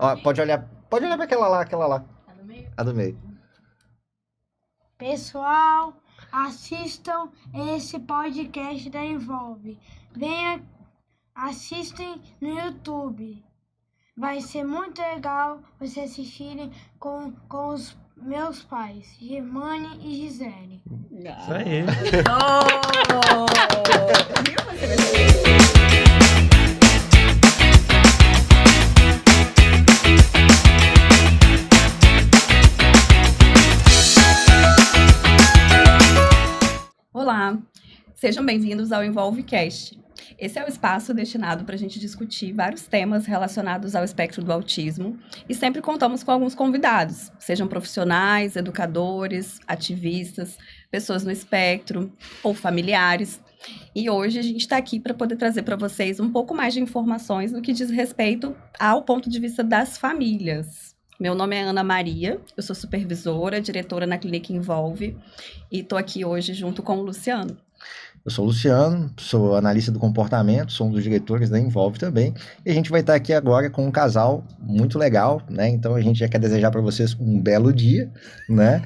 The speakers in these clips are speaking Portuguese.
Ó, pode olhar para aquela lá. Tá no meio? A do meio. Pessoal, assistam esse podcast da Envolve. Venha, assistem no YouTube. Vai ser muito legal vocês assistirem com os meus pais, Germane e Gisele. Isso aí. Olá, sejam bem-vindos ao EnvolveCast. Esse é o espaço destinado para a gente discutir vários temas relacionados ao espectro do autismo e sempre contamos com alguns convidados, sejam profissionais, educadores, ativistas, pessoas no espectro ou familiares. E hoje a gente está aqui para poder trazer para vocês um pouco mais de informações no que diz respeito ao ponto de vista das famílias. Meu nome é Ana Maria, eu sou supervisora, diretora na Clínica Envolve e estou aqui hoje junto com o Luciano. Eu sou o Luciano, sou analista do comportamento, sou um dos diretores da Envolve também. E a gente vai estar aqui agora com um casal muito legal, né? Então a gente já quer desejar para vocês um belo dia, né?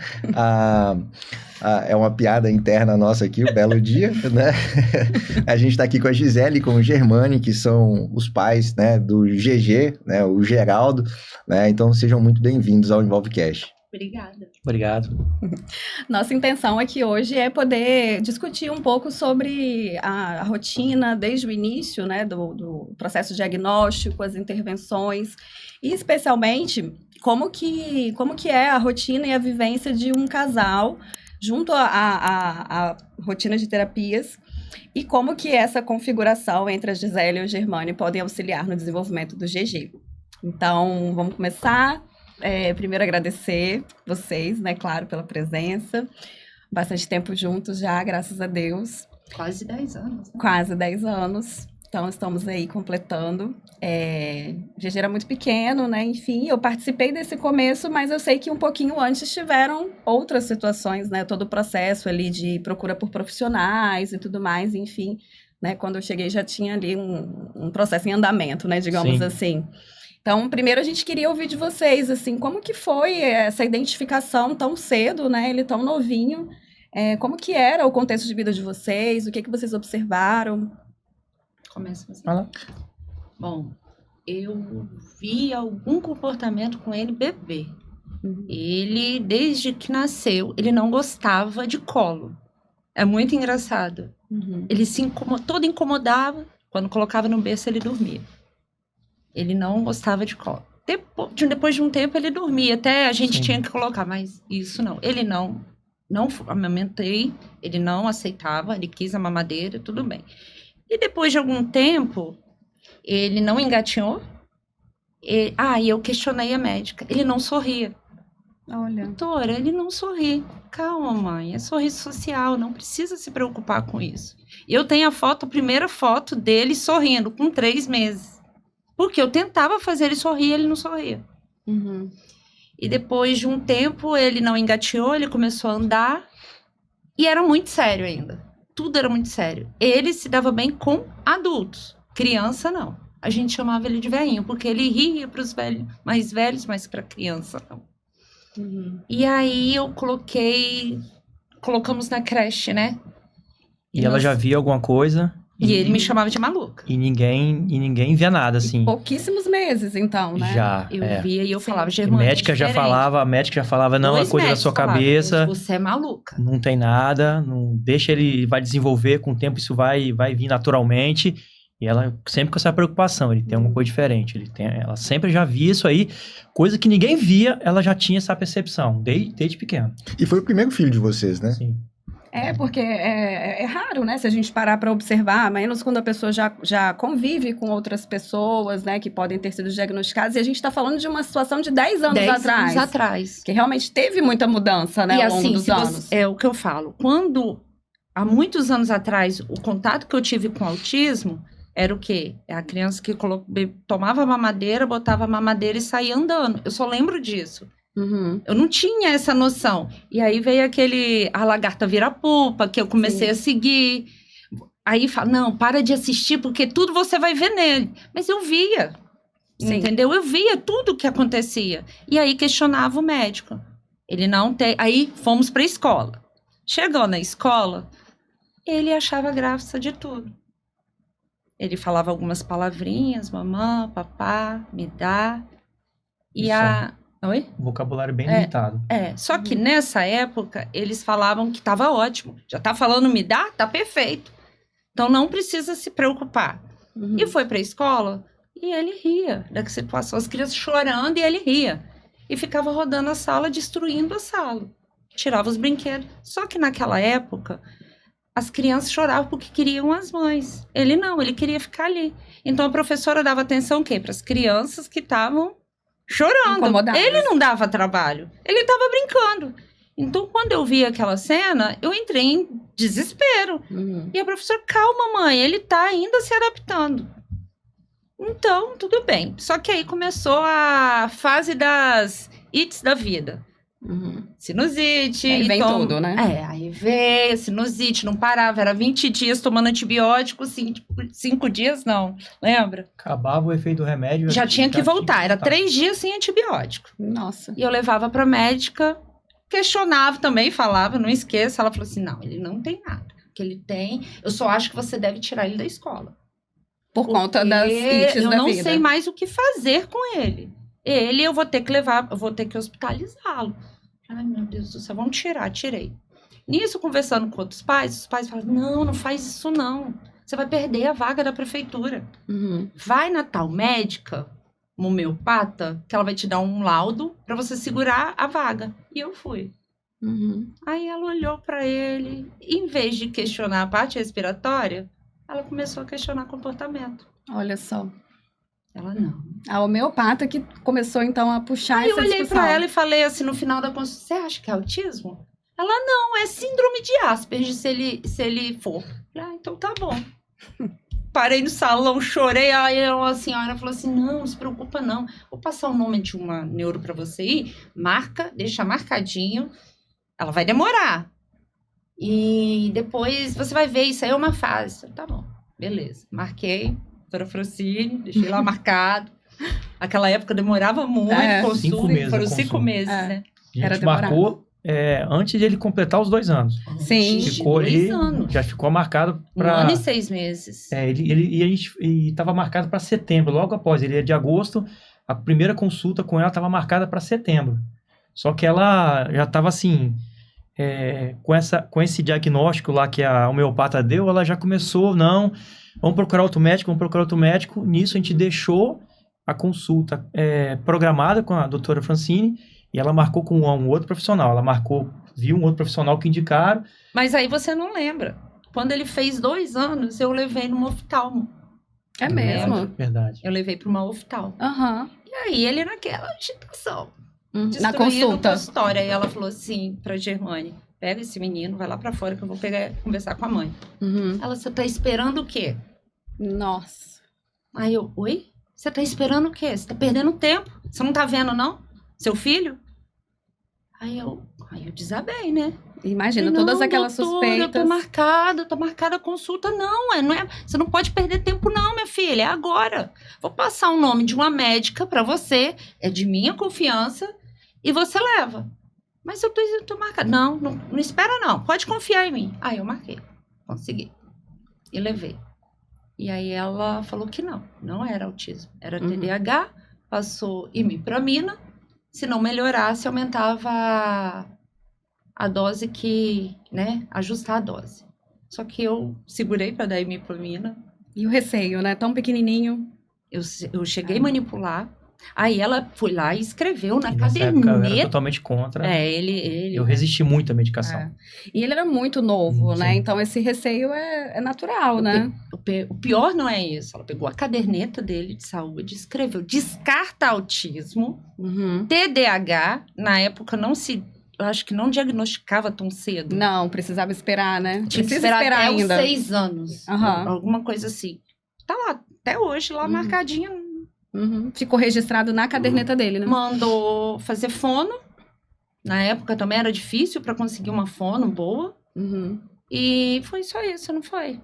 É uma piada interna nossa aqui, o belo dia, né? A gente está aqui com a Gisele e com o Germane, que são os pais, né, do GG, né, o Geraldo, né? Então sejam muito bem-vindos ao EnvolveCast. Obrigada. Obrigado. Nossa intenção aqui hoje é poder discutir um pouco sobre a rotina desde o início, né, do processo diagnóstico, as intervenções e especialmente como que é a rotina e a vivência de um casal junto à rotina de terapias e como que essa configuração entre a Gisele e o Germane podem auxiliar no desenvolvimento do GG. Então, vamos começar. Primeiro agradecer vocês, né, claro, pela presença. Bastante tempo juntos já, graças a Deus. Quase 10 anos. Né? Quase 10 anos. Então, estamos aí completando. O GG era muito pequeno, né? Enfim, eu participei desse começo, mas eu sei que um pouquinho antes tiveram outras situações, né? Todo o processo ali de procura por profissionais e tudo mais, enfim. Né? Quando eu cheguei já tinha ali um processo em andamento, né? Digamos assim. Então, primeiro a gente queria ouvir de vocês, assim, como que foi essa identificação tão cedo, né? Ele tão novinho. Como que era o contexto de vida de vocês? O que vocês observaram? Começa você. Fala. Bom, eu vi algum comportamento com ele bebê. Ele, desde que nasceu, ele não gostava de colo. É muito engraçado. Ele todo incomodava. Quando colocava no berço, ele dormia. Ele não gostava de colo. Depois de um tempo, ele dormia. Até a gente tinha que colocar, mas isso não. Ele não amamentei, ele não aceitava, ele quis a mamadeira, tudo bem. E depois de algum tempo, ele não engatinhou. E eu questionei a médica. Ele não sorria. Olha. Doutora, ele não sorri. Calma, mãe, é sorriso social, não precisa se preocupar com isso. Eu tenho a primeira foto dele sorrindo, com 3 meses. Porque eu tentava fazer ele sorrir, ele não sorria. E depois de um tempo, ele não engateou, ele começou a andar. E era muito sério ainda. Tudo era muito sério. Ele se dava bem com adultos. Criança, não. A gente chamava ele de velhinho, porque ele ria para os mais velhos, mas para criança, não. E aí eu colocamos na creche, né? E ela já via alguma coisa... E ele me chamava de maluca. E ninguém via nada, assim. Pouquíssimos meses, então, né? Já, Eu via e eu falava, A Germane, médica já falava, não, é coisa da sua cabeça. Você é maluca. Não tem nada, não deixa ele, vai desenvolver, com o tempo isso vai vir naturalmente. E ela sempre com essa preocupação, ele tem alguma coisa diferente. Ela sempre já via isso aí, coisa que ninguém via, ela já tinha essa percepção, desde pequeno. E foi o primeiro filho de vocês, né? Sim. Porque é raro, né? Se a gente parar para observar, menos quando a pessoa já convive com outras pessoas, né? Que podem ter sido diagnosticadas. E a gente está falando de uma situação de 10 anos 10 atrás. anos atrás. Que realmente teve muita mudança, né? E ao longo assim, dos anos. É o que eu falo. Quando, há muitos anos atrás, o contato que eu tive com autismo era o quê? É a criança que tomava a mamadeira, botava a mamadeira e saía andando. Eu só lembro disso. Eu não tinha essa noção. E aí veio a lagarta vira-pupa, que eu comecei a seguir. Aí fala, não, para de assistir, porque tudo você vai ver nele. Mas eu via. Sim. Entendeu? Eu via tudo o que acontecia. E aí questionava o médico. Ele não tem... Aí fomos para a escola. Chegou na escola, ele achava graça de tudo. Ele falava algumas palavrinhas, mamã, papá, me dá. E Oi? Vocabulário bem limitado. Só que nessa época, eles falavam que estava ótimo. Já tá falando me dá? Tá perfeito. Então não precisa se preocupar. E foi para a escola e ele ria da situação. As crianças chorando e ele ria. E ficava rodando a sala, destruindo a sala. Tirava os brinquedos. Só que naquela época, as crianças choravam porque queriam as mães. Ele não, ele queria ficar ali. Então a professora dava atenção o quê? Para as crianças que estavam chorando. Incomodadas. Ele não dava trabalho. Ele estava brincando. Então, quando eu vi aquela cena, eu entrei em desespero. E a professora, calma, mãe, ele tá ainda se adaptando. Então, tudo bem. Só que aí começou a fase das ites da vida. Sinusite. Aí vem então, tudo, né? Aí veio, sinusite, não parava. Era 20 dias tomando antibiótico, 5 dias não. Lembra? Acabava o efeito do remédio. Já tinha que voltar. Era voltar. 3 dias sem antibiótico. Nossa. E eu levava pra médica, questionava também, falava, não esqueça. Ela falou assim, não, ele não tem nada. O que ele tem, eu só acho que você deve tirar ele da escola. Por conta das ites da vida. Eu não sei mais o que fazer com ele. Ele, eu vou ter que levar, eu vou ter que hospitalizá-lo. Ai, meu Deus do céu, vamos tirar, tirei. Nisso, conversando com outros pais, os pais falam, não faz isso não. Você vai perder a vaga da prefeitura. Vai na tal médica, uma homeopata, que ela vai te dar um laudo para você segurar a vaga. E eu fui. Aí ela olhou para ele, em vez de questionar a parte respiratória, ela começou a questionar comportamento. Olha só. Ela não. A homeopata que começou, então, a puxar Aí eu essa olhei discussão. pra ela e falei assim, no final da consulta, você acha que é autismo? Ela, não, é síndrome de Asperger, se ele for. Ah, então tá bom. Parei no salão, chorei, aí a senhora falou assim, não se preocupa não, vou passar o nome de uma neuro pra você ir, marca, deixa marcadinho, ela vai demorar. E depois você vai ver, isso aí é uma fase. Tá bom, beleza, marquei. Doutora Francine, deixei lá marcado. Aquela época demorava muito, consulta, 5 meses foram a 5 consulta. meses, né? A Era gente demorado. marcou antes de ele completar os 2 anos. Sim. De Ficou 2 ali, anos. já ficou marcado 1 para... ano e 6 meses. E a gente estava marcado para setembro, logo após. Ele é de agosto, a primeira consulta com ela estava marcada para setembro. Só que ela já estava assim, com esse diagnóstico lá que a homeopata deu, ela já começou, não, vamos procurar outro médico. Nisso a gente deixou a consulta programada com a doutora Francine e ela marcou com um outro profissional. Ela viu um outro profissional que indicaram. Mas aí você não lembra. Quando ele fez 2 anos, eu levei numa oftalmo. É mesmo? Verdade. Eu levei para uma oftalmo. Aham. E aí ele naquela agitação. Na Destruído consulta. com a história. Aí ela falou assim pra Germane, pega esse menino, vai lá pra fora que eu vou conversar com a mãe. Ela, você tá esperando o quê? Nossa. Aí eu, oi? Você tá esperando o quê? Você tá perdendo tempo? Você não tá vendo, não? Seu filho? Aí eu desabei, né? Imagina, Falei, todas não, aquelas doutora, suspeitas. Tá marcada a consulta. Não é, você não pode perder tempo não, minha filha, é agora. Vou passar o nome de uma médica pra você, é de minha confiança, e você leva. Mas eu tô marcada. Não espera não, pode confiar em mim. Aí eu marquei, consegui. E levei. E aí ela falou que não era autismo, era TDAH, passou imipramina, se não melhorasse, aumentava a dose ajustar a dose. Só que eu segurei para dar imipramina. E o receio, né? Tão pequenininho. Eu cheguei a manipular. Aí ela foi lá e escreveu na E nessa época eu era caderneta. totalmente contra. Ele Eu resisti muito à medicação. É. E ele era muito novo, né? Sim. Então esse receio é natural, né? O pior não é isso. Ela pegou a caderneta dele de saúde, escreveu descarta autismo, TDAH. Na época eu acho que não diagnosticava tão cedo. Não, precisava esperar, né? Tinha que Precisa esperar até ainda. os 6 anos. Aham. Alguma coisa assim. Tá lá, até hoje, lá marcadinho. Ficou registrado na caderneta dele, né? Mandou fazer fono. Na época também era difícil para conseguir uma fono boa. E foi só isso, não foi?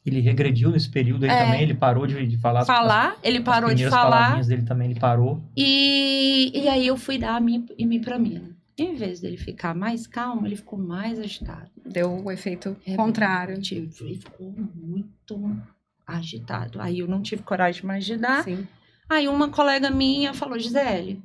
Ele regrediu nesse período aí também, ele parou de falar. Ele parou de primeiras falar. palavrinhas dele também, ele parou. E aí eu fui dar a imipramina. Em vez dele ficar mais calmo, ele ficou mais agitado. Deu o efeito contrário. Ele ficou muito agitado. Aí eu não tive coragem mais de dar. Sim. Aí uma colega minha falou, Gisele,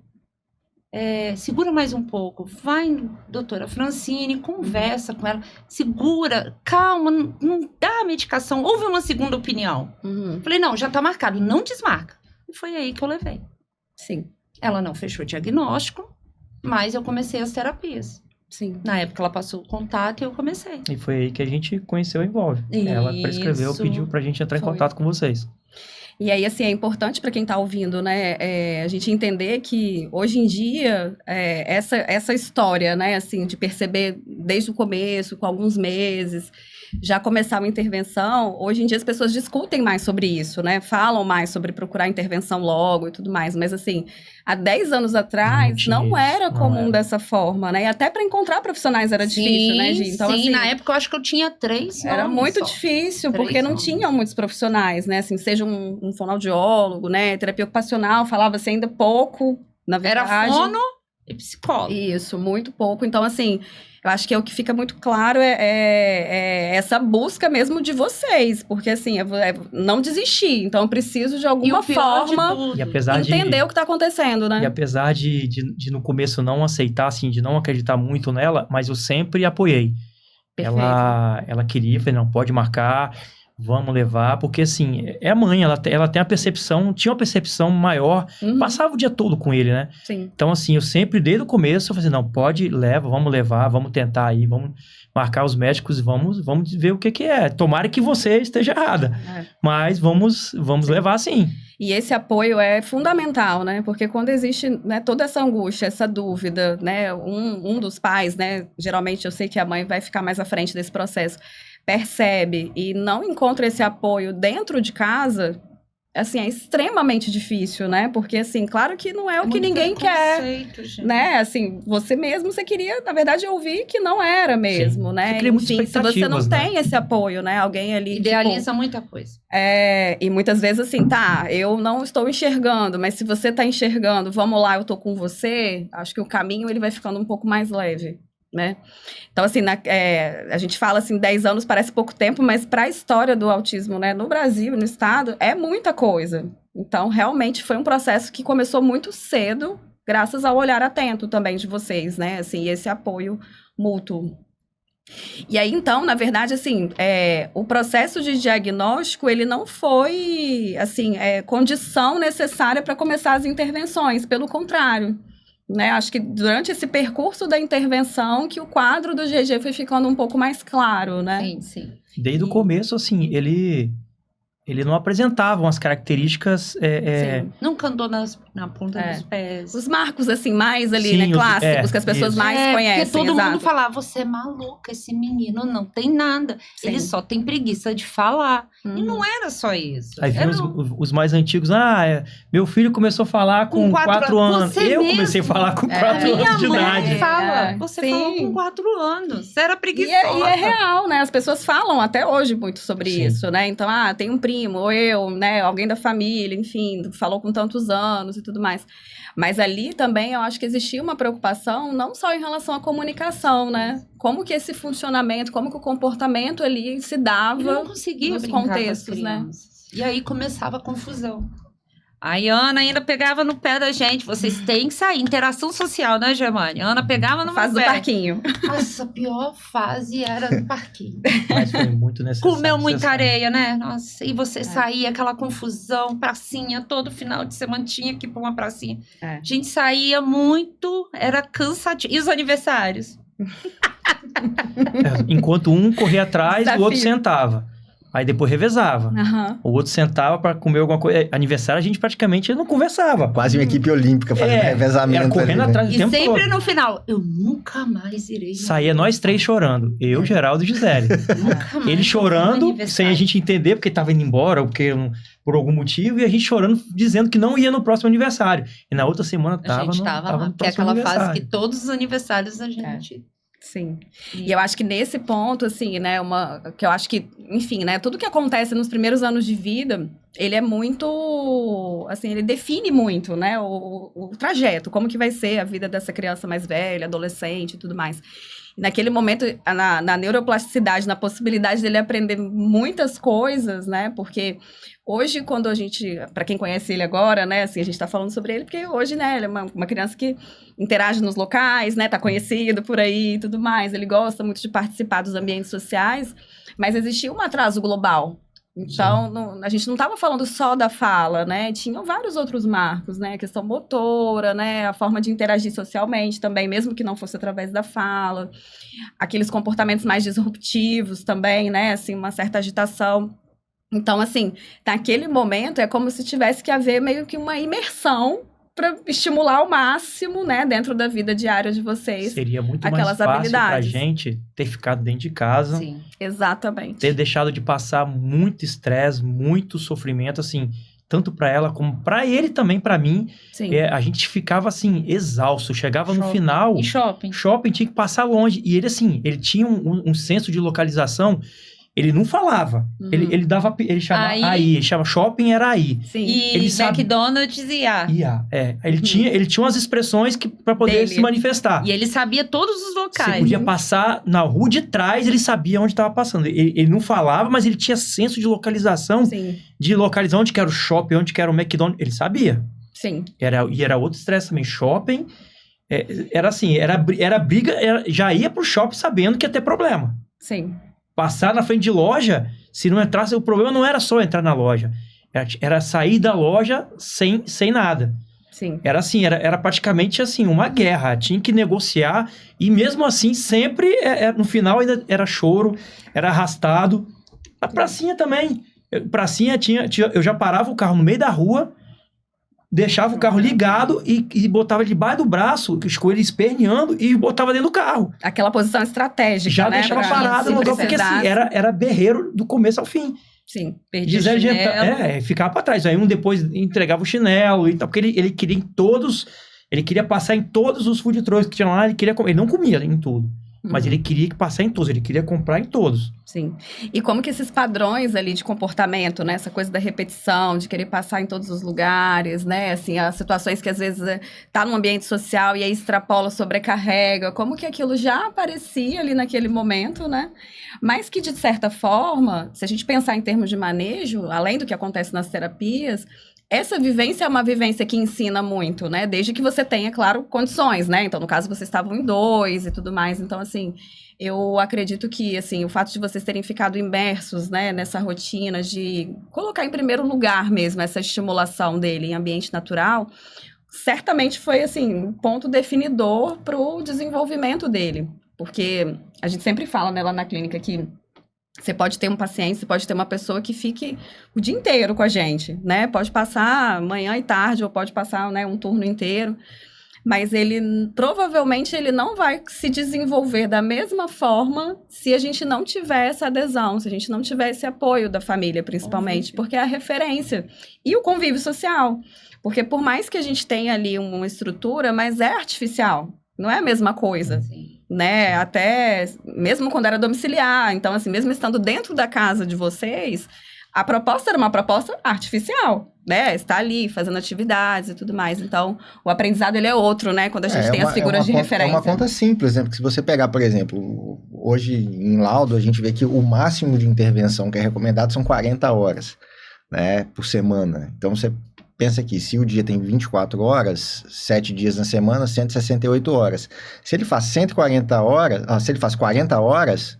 segura mais um pouco. Vai, doutora Francine, conversa com ela. Segura, calma, não dá a medicação. Houve uma segunda opinião. Falei, não, já tá marcado, não desmarca. E foi aí que eu levei. Sim. Ela não fechou o diagnóstico, mas eu comecei as terapias. Sim. Na época ela passou o contato e eu comecei. E foi aí que a gente conheceu a Envolve. Ela prescreveu, Isso. pediu pra gente entrar em Foi. contato com vocês. E aí, assim, é importante para quem está ouvindo, né, a gente entender que hoje em dia, essa história, né, assim, de perceber desde o começo, com alguns meses, já começar uma intervenção, hoje em dia as pessoas discutem mais sobre isso, né, falam mais sobre procurar intervenção logo e tudo mais, mas assim, há 10 anos atrás não era comum dessa forma, né, e até para encontrar profissionais era difícil, né, Gi? Então, sim, assim, na época eu acho que eu tinha 3 era nomes muito só. difícil, 3 porque não nomes. tinham muitos profissionais, né? Assim, seja um fonoaudiólogo, né? Terapia ocupacional, falava-se ainda pouco, na Era verdade. fono e psicólogo. Isso, muito pouco. Então, assim, eu acho que o que fica muito claro é essa busca mesmo de vocês, porque, assim, não desistir. Então, eu preciso, de E alguma o pior de forma, tudo, E apesar entender o que está acontecendo, né? E apesar de no começo não aceitar, assim, de não acreditar muito nela, mas eu sempre apoiei. Perfeito. Ela queria, falei, não, pode marcar, vamos levar, porque assim, é a mãe, ela tem a percepção, tinha uma percepção maior, passava o dia todo com ele, né? Sim. Então assim, eu sempre, desde o começo, eu falei, não, pode, leva, vamos levar, vamos tentar aí, vamos marcar os médicos e vamos ver o que é. Tomara que você esteja errada, mas vamos levar sim. E esse apoio é fundamental, né? Porque quando existe, né, toda essa angústia, essa dúvida, né? Um dos pais, né? Geralmente eu sei que a mãe vai ficar mais à frente desse processo, percebe e não encontra esse apoio dentro de casa, assim, é extremamente difícil, né? Porque, assim, claro que não é o que muito ninguém quer, gente. né? Assim, você mesmo, você queria, na verdade, ouvir que não era mesmo, Sim. né? Você cria muitas Enfim, se você não expectativas, né? tem esse apoio, né? Alguém ali, Idealiza muita coisa. e muitas vezes assim, tá, eu não estou enxergando, mas se você tá enxergando, vamos lá, eu tô com você, acho que o caminho ele vai ficando um pouco mais leve, né? Então, assim, a gente fala assim, 10 anos parece pouco tempo, mas para a história do autismo, né, no Brasil, no estado, é muita coisa. Então, realmente foi um processo que começou muito cedo, graças ao olhar atento também de vocês, né? Assim, esse apoio mútuo. E aí, então, na verdade, assim, o processo de diagnóstico, ele não foi, assim, condição necessária para começar as intervenções, pelo contrário, né? Acho que durante esse percurso da intervenção que o quadro do GG foi ficando um pouco mais claro, né? Sim, sim. Desde o começo, assim, ele não apresentava umas características... Sim. Nunca andou na ponta dos pés. Os marcos, assim, mais ali, Sim, né, clássicos, que as pessoas isso. mais conhecem, porque todo exato. mundo falava, você é maluca, esse menino não tem nada. Sim. Ele só tem preguiça de falar. Uhum. E não era só isso. Aí Era vinham os mais antigos, meu filho começou a falar com 4 anos. Você Eu mesmo. comecei a falar com 4 Minha anos de mãe idade. fala, você Sim. falou com 4 anos. Você era E preguiçosa. é real, né? As pessoas falam até hoje muito sobre Sim. isso, né? Então, tem um primo, ou eu, né? Alguém da família, enfim, falou com tantos anos e tudo mais. Mas ali também eu acho que existia uma preocupação, não só em relação à comunicação, né? Como que esse funcionamento, como que o comportamento ali se dava. Ele não conseguia nos brincar contextos, com as né? crianças. E aí começava a confusão. Aí a Ana ainda pegava no pé da gente. Vocês têm que sair. Interação social, né, Germânia? A Ana pegava no Fase do pé. parquinho. Nossa, a pior fase era no parquinho. Mas foi muito necessário. Comeu muita necessário. areia, né? Nossa, e você saía, aquela confusão, pracinha, todo final de semana tinha que ir pra uma pracinha. A gente saía muito, era cansativo. E os aniversários? Enquanto um corria atrás, Desafio. o outro sentava. Aí depois revezava. Aham. O outro sentava pra comer alguma coisa. Aniversário a gente praticamente não conversava. Quase uma equipe olímpica fazendo revezamento. Era correndo ali, né? atrás do E tempo sempre todo. no final, eu nunca mais irei. Saía nós 3 chorando. Eu, Geraldo e Gisele. Nunca mais Ele vou chorando, no aniversário. sem a gente entender, porque tava indo embora, ou porque por algum motivo, e a gente chorando, dizendo que não ia no próximo aniversário. E na outra semana A gente tava lá, no porque é próximo aquela fase aniversário. que todos os aniversários a gente Sim. E eu acho que nesse ponto, assim, né, que eu acho que, enfim, né, tudo que acontece nos primeiros anos de vida, ele é muito, assim, ele define muito, né, o trajeto, como que vai ser a vida dessa criança mais velha, adolescente e tudo mais. Naquele momento, na neuroplasticidade, na possibilidade dele aprender muitas coisas, né, porque hoje, quando a gente, para quem conhece ele agora, né, assim, a gente tá falando sobre ele, porque hoje, né, ele é uma criança que interage nos locais, né, tá conhecido por aí e tudo mais, ele gosta muito de participar dos ambientes sociais, mas existia um atraso global. Então, a gente não estava falando só da fala, né, tinham vários outros marcos, né, a questão motora, né, a forma de interagir socialmente também, mesmo que não fosse através da fala, aqueles comportamentos mais disruptivos também, né, assim, uma certa agitação. Então, assim, naquele momento é como se tivesse que haver meio que uma imersão para estimular ao máximo, né, dentro da vida diária de vocês. Seria muito aquelas mais fácil habilidades. pra gente ter ficado dentro de casa, Sim. Exatamente. ter deixado de passar muito estresse, muito sofrimento, assim, tanto pra ela como pra ele também, pra mim. Sim. A gente ficava, assim, exausto. Chegava no Shopping. final, E shopping. shopping tinha que passar longe. E ele, assim, ele tinha um senso de localização. Ele não falava. Uhum. Ele chamava Aí. ele chamava shopping, era aí. Sim. E Ele sabe- McDonald's e A. Ele tinha umas expressões para poder Dele. se manifestar. E ele sabia todos os Você locais. podia passar na rua de trás, ele sabia onde estava passando. Ele não falava, mas ele tinha senso de localização, Sim. de localizar onde que era o shopping, onde que era o McDonald's. Ele sabia. Sim. Era outro estresse também. Shopping, era assim, era briga, já ia pro shopping sabendo que ia ter problema. Sim. Passar na frente de loja, se não entrasse, o problema não era só entrar na loja. Era sair da loja sem nada. Sim. Era assim, era praticamente assim, uma guerra. Tinha que negociar e mesmo assim, sempre, no final ainda era choro, era arrastado. A pracinha também. Pracinha eu já parava o carro no meio da rua, deixava o carro ligado e botava debaixo do braço, com ele esperneando e botava dentro do carro. Aquela posição estratégica, Já né? deixava pra parado se no lugar, porque precisar. assim, era berreiro do começo ao fim. Sim. Perdi o Gisele chinelo. ficava pra trás. Aí depois entregava o chinelo e tal, porque ele queria em todos, ele queria passar em todos os food trucks que tinha lá, ele não comia em tudo, mas ele queria passar em todos, ele queria comprar em todos. Sim. E como que esses padrões ali de comportamento, né? Essa coisa da repetição, de querer passar em todos os lugares, né? Assim, as situações que às vezes tá num ambiente social e aí extrapola, sobrecarrega, como que aquilo já aparecia ali naquele momento, né? Mas que, de certa forma, se a gente pensar em termos de manejo, além do que acontece nas terapias, essa vivência é uma vivência que ensina muito, né? Desde que você tenha, claro, condições, né? Então, no caso, vocês estavam em 2 e tudo mais. Então, assim, eu acredito que, assim, o fato de vocês terem ficado imersos, né, nessa rotina de colocar em primeiro lugar mesmo essa estimulação dele em ambiente natural, certamente foi, assim, um ponto definidor para o desenvolvimento dele. Porque a gente sempre fala, né, lá na clínica que você pode ter um paciente, você pode ter uma pessoa que fique o dia inteiro com a gente, né? Pode passar manhã e tarde, ou pode passar, né, um turno inteiro. Mas provavelmente ele não vai se desenvolver da mesma forma se a gente não tiver essa adesão, se a gente não tiver esse apoio da família, principalmente, porque é a referência. E o convívio social. Porque por mais que a gente tenha ali uma estrutura, mas é artificial, não é a mesma coisa. Sim. Né, até mesmo quando era domiciliar, então assim, mesmo estando dentro da casa de vocês, a proposta era uma proposta artificial, né, está ali fazendo atividades e tudo mais, então o aprendizado ele é outro, né, quando a gente tem as figuras de referência. É uma conta simples, né, porque se você pegar, por exemplo, hoje em laudo a gente vê que o máximo de intervenção que é recomendado são 40 horas, né, por semana, então você pensa aqui, se o dia tem 24 horas, 7 dias na semana, 168 horas. Se ele faz 140 horas, se ele faz 40 horas,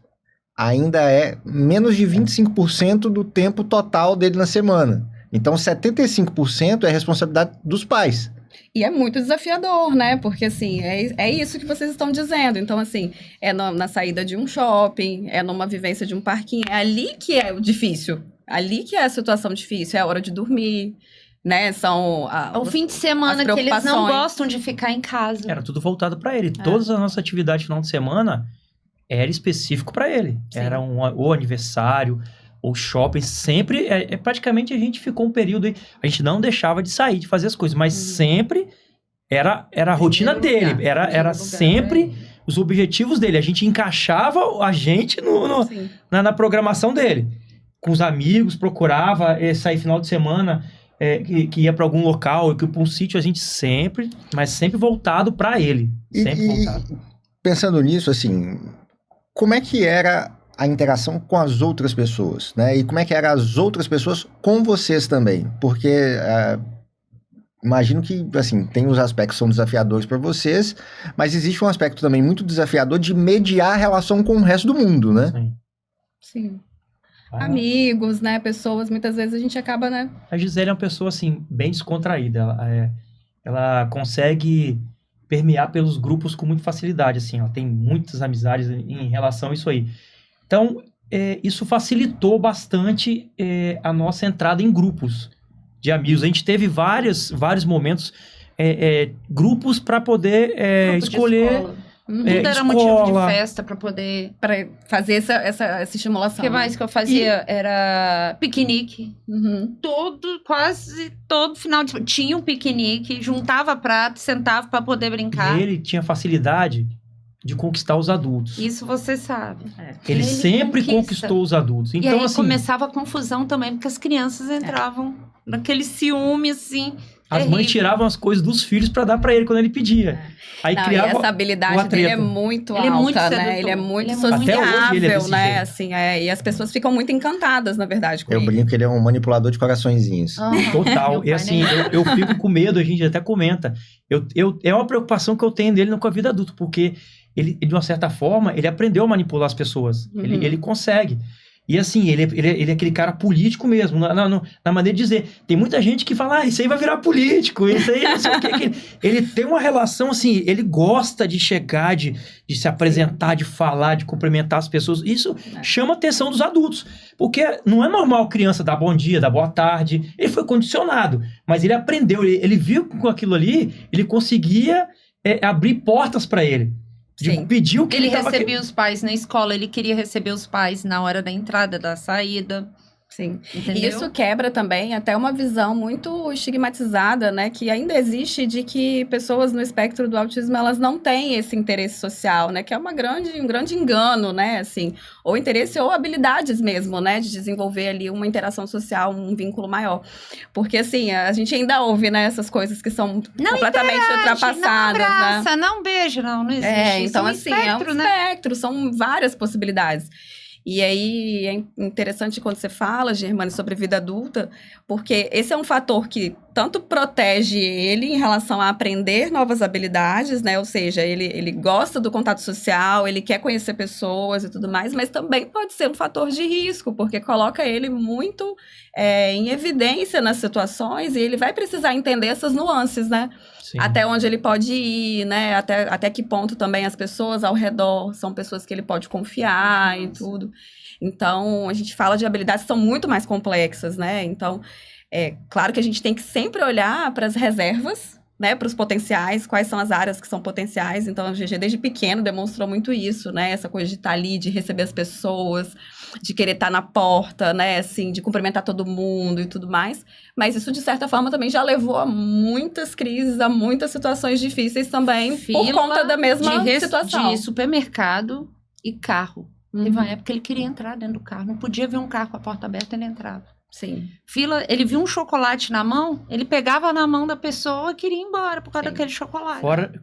ainda é menos de 25% do tempo total dele na semana. Então, 75% é responsabilidade dos pais. E é muito desafiador, né? Porque, assim, é isso que vocês estão dizendo. Então, assim, é na saída de um shopping, é numa vivência de um parquinho. É ali que é o difícil. Ali que é a situação difícil. É a hora de dormir, né? São O fim de semana as que eles não preocupações. gostam de ficar em casa. Era tudo voltado para ele. Todas as nossas atividades de final de semana era específico para ele. Sim. Era ou aniversário, ou shopping. Sempre, praticamente a gente ficou um período aí, a gente não deixava de sair, de fazer as coisas, mas sempre era a rotina Primeiro dele. lugar. Era Primeiro lugar, sempre os objetivos dele. A gente encaixava a gente Sim. na programação dele. Com os amigos, procurava sair final de semana, que ia para algum local, que para um sítio, a gente sempre, mas sempre voltado para ele. Sempre voltado. Pensando nisso, assim, como é que era a interação com as outras pessoas, né? E como é que eram as outras pessoas com vocês também? Porque imagino que, assim, tem os aspectos que são desafiadores para vocês, mas existe um aspecto também muito desafiador de mediar a relação com o resto do mundo, né? Sim. Ah, Amigos, né? Pessoas, muitas vezes a gente acaba, né? a Gisele é uma pessoa, assim, bem descontraída. Ela consegue permear pelos grupos com muita facilidade, assim. Ela tem muitas amizades em relação a isso aí. Então, isso facilitou bastante a nossa entrada em grupos de amigos. A gente teve vários momentos, grupos para poder Grupo de escolher. escola. Tudo era motivo de festa pra poder... Para fazer essa estimulação. O que mais que eu fazia era piquenique. Uhum. Quase todo final de... Tinha um piquenique, juntava prato, sentava pra poder brincar. E ele tinha facilidade de conquistar os adultos. Isso você sabe. Ele sempre conquista. conquistou os adultos. E Então, aí assim, começava a confusão também, porque as crianças entravam naquele ciúme, assim, as mães terrível. tiravam as coisas dos filhos para dar para ele quando ele pedia. Aí Não, e criava essa uma habilidade dele é treta. muito Ele é alta, muito né? sedutor. Ele é muito Ele é muito- Até hoje ele é sociável, desse né? jeito. Assim, e as pessoas ficam muito encantadas, na verdade, com Eu ele. brinco que ele é um manipulador de coraçõezinhos. Total. Meu E pai assim, nem- eu fico com medo, a gente até comenta. É uma preocupação que eu tenho dele com a vida adulta, porque ele, de uma certa forma, ele aprendeu a manipular as pessoas. Uhum. Ele consegue. E assim, ele é aquele cara político mesmo, na maneira de dizer. Tem muita gente que fala, isso aí vai virar político, isso aí não sei o quê. Ele tem uma relação, assim, ele gosta de chegar, de se apresentar, de falar, de cumprimentar as pessoas. Isso chama a atenção dos adultos. Porque não é normal criança dar bom dia, dar boa tarde. Ele foi condicionado, mas ele aprendeu, ele viu que com aquilo ali, ele conseguia abrir portas para ele. Sim. Pediu que Ele tava recebia os pais na escola, ele queria receber os pais na hora da entrada, da saída. Sim. Entendeu? E isso quebra também até uma visão muito estigmatizada, né? Que ainda existe de que pessoas no espectro do autismo, elas não têm esse interesse social, né? Que é um grande engano, né? Assim, ou interesse ou habilidades mesmo, né? De desenvolver ali uma interação social, um vínculo maior. Porque, assim, a gente ainda ouve, né? Essas coisas que são completamente ultrapassadas, não né? abraça, não beija, não existe. Então, Isso é um assim, espectro, é um né? espectro, são várias possibilidades. E aí, é interessante quando você fala, Germane, sobre vida adulta, porque esse é um fator que tanto protege ele em relação a aprender novas habilidades, né? Ou seja, ele gosta do contato social, ele quer conhecer pessoas e tudo mais, mas também pode ser um fator de risco, porque coloca ele muito em evidência nas situações e ele vai precisar entender essas nuances, né? Sim. Até onde ele pode ir, né? Até que ponto também as pessoas ao redor são pessoas que ele pode confiar e tudo. Então, a gente fala de habilidades que são muito mais complexas, né? Então, claro que a gente tem que sempre olhar para as reservas, né? Para os potenciais, quais são as áreas que são potenciais. Então, a GG desde pequeno demonstrou muito isso, né? Essa coisa de estar ali, de receber as pessoas, de querer estar na porta, né? Assim, de cumprimentar todo mundo e tudo mais. Mas isso, de certa forma, também já levou a muitas crises, a muitas situações difíceis também, por Fila conta da mesma de situação. De supermercado e carro. Teve Uhum. uma época que ele queria entrar dentro do carro. Não podia ver um carro com a porta aberta, ele entrava. Sim. Fila, ele viu um chocolate na mão, ele pegava na mão da pessoa e queria ir embora por causa Sim. daquele chocolate.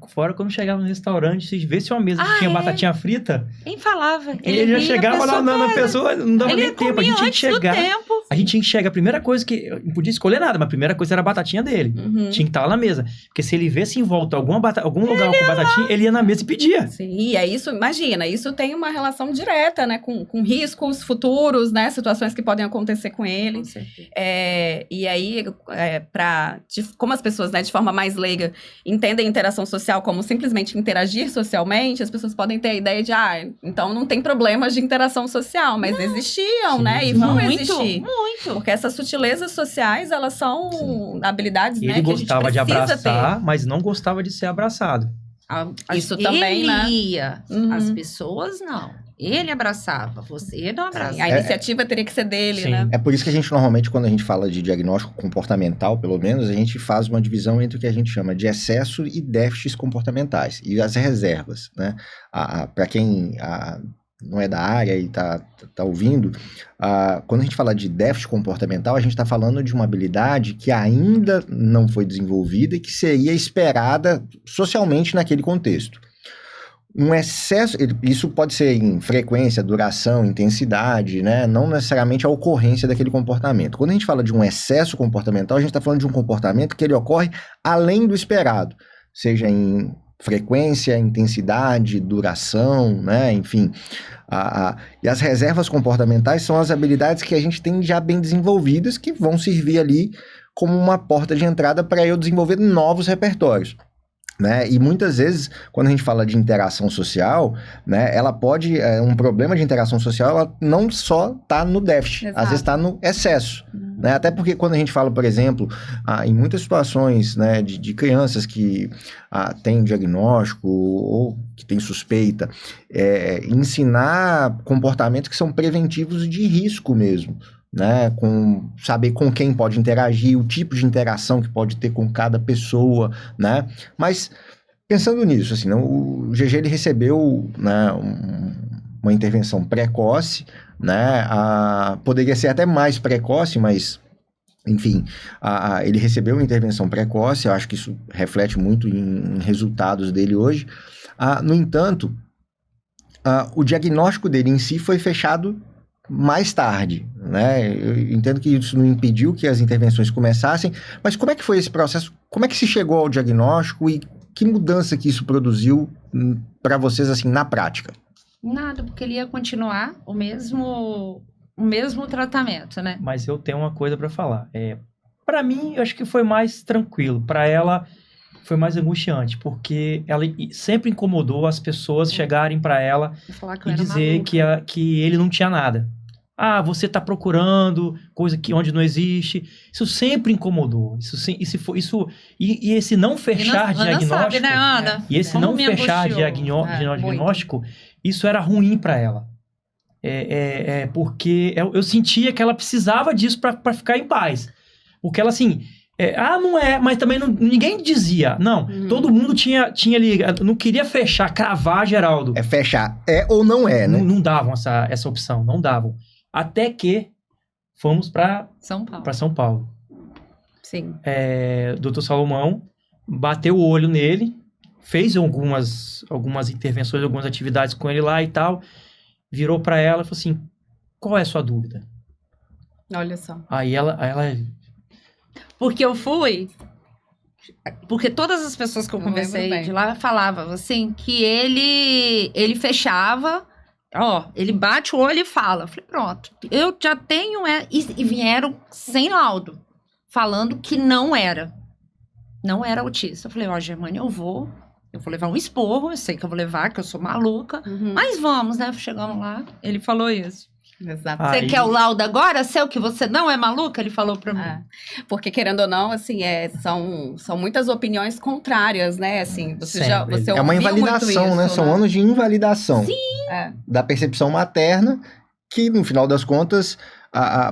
Fora quando chegava no restaurante, se vê se uma mesa que tinha batatinha frita, Quem falava? ele já via, chegava a pessoa na pessoa, não dava Ele nem tempo, a comia gente tinha que antes chegar. do tempo. A gente tinha que chegar, a primeira coisa que, não podia escolher nada, mas a primeira coisa era a batatinha dele. Uhum. Tinha que estar lá na mesa. Porque se ele vesse em volta algum lugar com batatinha, ele ia na mesa e pedia. Sim, e é isso, imagina, isso tem uma relação direta, né, com riscos futuros, né, situações que podem acontecer com ele. Com certeza. E aí, como as pessoas, né, de forma mais leiga, entendem interação social como simplesmente interagir socialmente, as pessoas podem ter a ideia de, então não tem problemas de interação social, mas existiam, Sim, né, e sim. vão Muito, existir. muito. Porque essas sutilezas sociais, elas são habilidades, E né, ele que a gente gostava de precisa abraçar, mas não gostava de ser abraçado. Isso também, ele né? ia, Uhum. as pessoas não. Ele abraçava, você não Sim, abraça. a iniciativa teria que ser dele, Sim. né? É por isso que a gente normalmente, quando a gente fala de diagnóstico comportamental, pelo menos, a gente faz uma divisão entre o que a gente chama de excesso e déficits comportamentais e as reservas, né? Para quem não é da área e tá ouvindo, quando a gente fala de déficit comportamental, a gente está falando de uma habilidade que ainda não foi desenvolvida e que seria esperada socialmente naquele contexto. Um excesso, isso pode ser em frequência, duração, intensidade, né? Não necessariamente a ocorrência daquele comportamento. Quando a gente fala de um excesso comportamental, a gente está falando de um comportamento que ele ocorre além do esperado, seja em frequência, intensidade, duração, né? Enfim. E as reservas comportamentais são as habilidades que a gente tem já bem desenvolvidas, que vão servir ali como uma porta de entrada para eu desenvolver novos repertórios. Né? E muitas vezes, quando a gente fala de interação social, né, ela pode, um problema de interação social, ela não só está no déficit, Exato. às vezes está no excesso. Né? Até porque quando a gente fala, por exemplo, em muitas situações, né, de crianças que têm diagnóstico ou que têm suspeita, ensinar comportamentos que são preventivos de risco mesmo. Né, saber com quem pode interagir, o tipo de interação que pode ter com cada pessoa, né? Mas pensando nisso, assim, o GG ele recebeu, né, uma intervenção precoce, né? Poderia ser até mais precoce, mas enfim, ele recebeu uma intervenção precoce. Eu acho que isso reflete muito em resultados dele hoje. No entanto, o diagnóstico dele em si foi fechado mais tarde, né? Eu entendo que isso não impediu que as intervenções começassem, mas como é que foi esse processo? Como é que se chegou ao diagnóstico e que mudança que isso produziu para vocês, assim, na prática? Nada, porque ele ia continuar o mesmo tratamento, né? Mas eu tenho uma coisa para falar. Para mim, eu acho que foi mais tranquilo. Para ela, foi mais angustiante, porque ela sempre incomodou as pessoas chegarem para ela Falar que eu e era dizer maluca. que ele não tinha nada. Você tá procurando coisa onde não existe. Isso sempre incomodou. E esse não fechar Ana diagnóstico. sabe, né, Ana? E esse Como não me fechar angustiou. diagnóstico, isso era ruim para ela. Porque eu sentia que ela precisava disso para ficar em paz. Porque ela, assim, não é, mas também ninguém dizia. Não, todo mundo tinha ali, não queria fechar, cravar Geraldo. Fechar, ou não é, né? Não davam essa opção, não davam. Até que fomos para São Paulo. Sim. Dr. Salomão bateu o olho nele, fez algumas intervenções, algumas atividades com ele lá e tal, virou para ela e falou assim: qual é a sua dúvida? Olha só. Aí ela Porque eu fui... Porque todas as pessoas que eu Eu lembro conversei bem. de lá falavam, assim, que ele fechava... ele bate o olho e fala. Eu falei, pronto, eu já tenho... E vieram sem laudo, falando que não era autista. Eu falei, Germânia, eu vou levar um esporro, eu sei que eu vou levar, que eu sou maluca, mas vamos, né? Chegamos lá, ele falou isso. Exato. Você quer o laudo agora? Seu que você não é maluca? Ele falou pra mim. Porque, querendo ou não, assim, são muitas opiniões contrárias, né? Assim, você É uma ouviu invalidação, muito né? isso, São anos de invalidação. Sim. Da percepção materna, que no final das contas,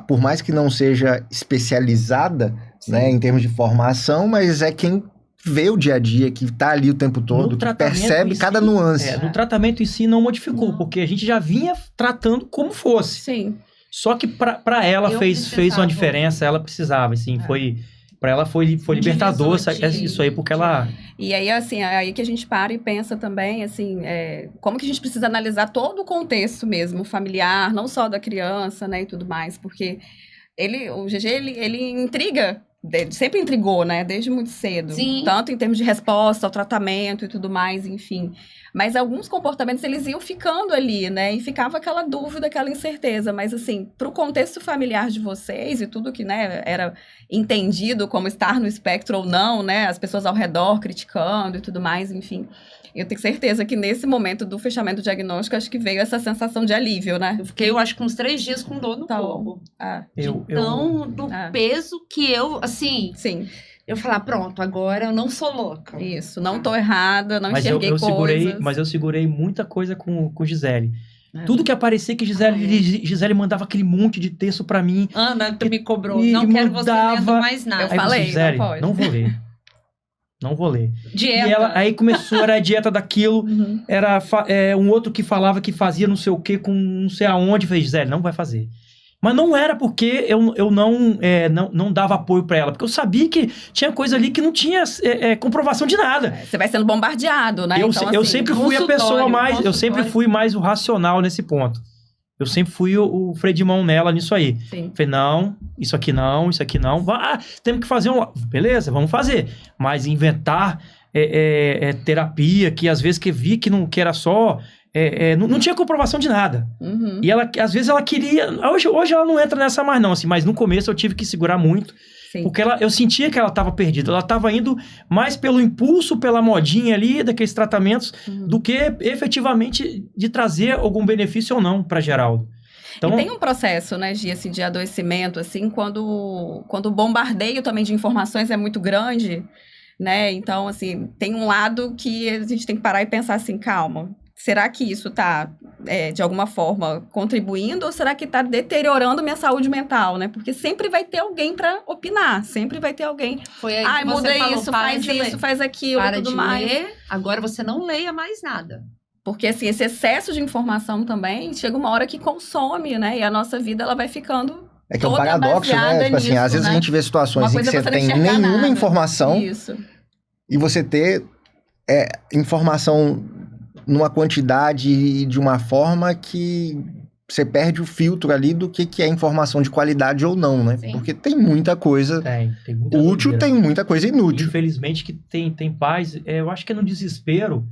por mais que não seja especializada, né, em termos de formação, mas é quem vê o dia a dia, que tá ali o tempo todo, que percebe cada nuance. No tratamento em si não modificou, porque a gente já vinha tratando como fosse. Sim. Só que para ela fez uma diferença, ela precisava, assim, para ela foi libertador isso aí, porque ela... E aí, assim, aí que a gente para e pensa também, assim, como que a gente precisa analisar todo o contexto mesmo, familiar, não só da criança, né, e tudo mais, porque o GG, ele intriga, sempre intrigou, né, desde muito cedo. Sim. Tanto em termos de resposta ao tratamento e tudo mais, enfim. Mas alguns comportamentos, eles iam ficando ali, né, e ficava aquela dúvida, aquela incerteza. Mas, assim, pro contexto familiar de vocês e tudo que, né, era entendido como estar no espectro ou não, né, as pessoas ao redor criticando e tudo mais, enfim. Eu tenho certeza que nesse momento do fechamento do diagnóstico, acho que veio essa sensação de alívio, né? Eu fiquei, eu acho que uns 3 dias com dor no corpo. Do peso que eu, assim... Sim. Eu falar, pronto, agora eu não sou louca. Isso, não tô errada, não enxerguei coisas. Mas eu segurei muita coisa com Gisele. Tudo que aparecia que Gisele mandava aquele monte de texto pra mim. Ana, tu me cobrou. E Não quero você mudava. lendo mais nada. Eu falei, Gisele, não pode. não vou ler. Não vou ler. Dieta. E ela, aí começou, era a dieta daquilo, era um outro que falava que fazia não sei o que com não sei aonde. Falei, Gisele, não vai fazer. Mas não era porque eu não dava apoio pra ela, porque eu sabia que tinha coisa ali que não tinha comprovação de nada. Você vai sendo bombardeado, né? Eu, Então, eu assim, sempre fui a pessoa mais, eu sempre consultório. fui mais o racional nesse ponto. Eu sempre fui o freio de mão nela nisso aí. Sim. Falei, não, isso aqui não. Temos que fazer beleza, vamos fazer. Mas inventar terapia, que às vezes que vi que era só... não tinha comprovação de nada. Uhum. E ela, às vezes ela queria... Hoje ela não entra nessa mais não, assim, mas no começo eu tive que segurar muito. Sim. Porque eu sentia que ela estava perdida. Ela estava indo mais pelo impulso, pela modinha ali, daqueles tratamentos, do que efetivamente de trazer algum benefício ou não para Geraldo. Então, E tem um processo, né, Gi, assim, de adoecimento, assim, quando o bombardeio também de informações é muito grande, né? Então, assim, tem um lado que a gente tem que parar e pensar assim, calma, será que isso está, de alguma forma, contribuindo ou será que está deteriorando minha saúde mental, né? Porque sempre vai ter alguém para opinar, sempre vai ter alguém. Foi aí Ai, que você muda falou, isso, para faz de ler. isso, faz aquilo, Para tudo de mais. ler, agora você não leia mais nada. Porque, assim, esse excesso de informação também chega uma hora que consome, né? E a nossa vida, ela vai ficando É que é um toda paradoxo, né? baseada Tipo assim, nisso, às vezes né? a gente vê Uma situações em que coisa você você não tem enxerga nenhuma nada. informação Isso. e você ter informação numa quantidade e de uma forma que você perde o filtro ali do que é informação de qualidade ou não, né? Sim. Porque tem muita coisa tem muita útil, doideira. tem muita coisa inútil. Infelizmente que tem pais, eu acho que é no desespero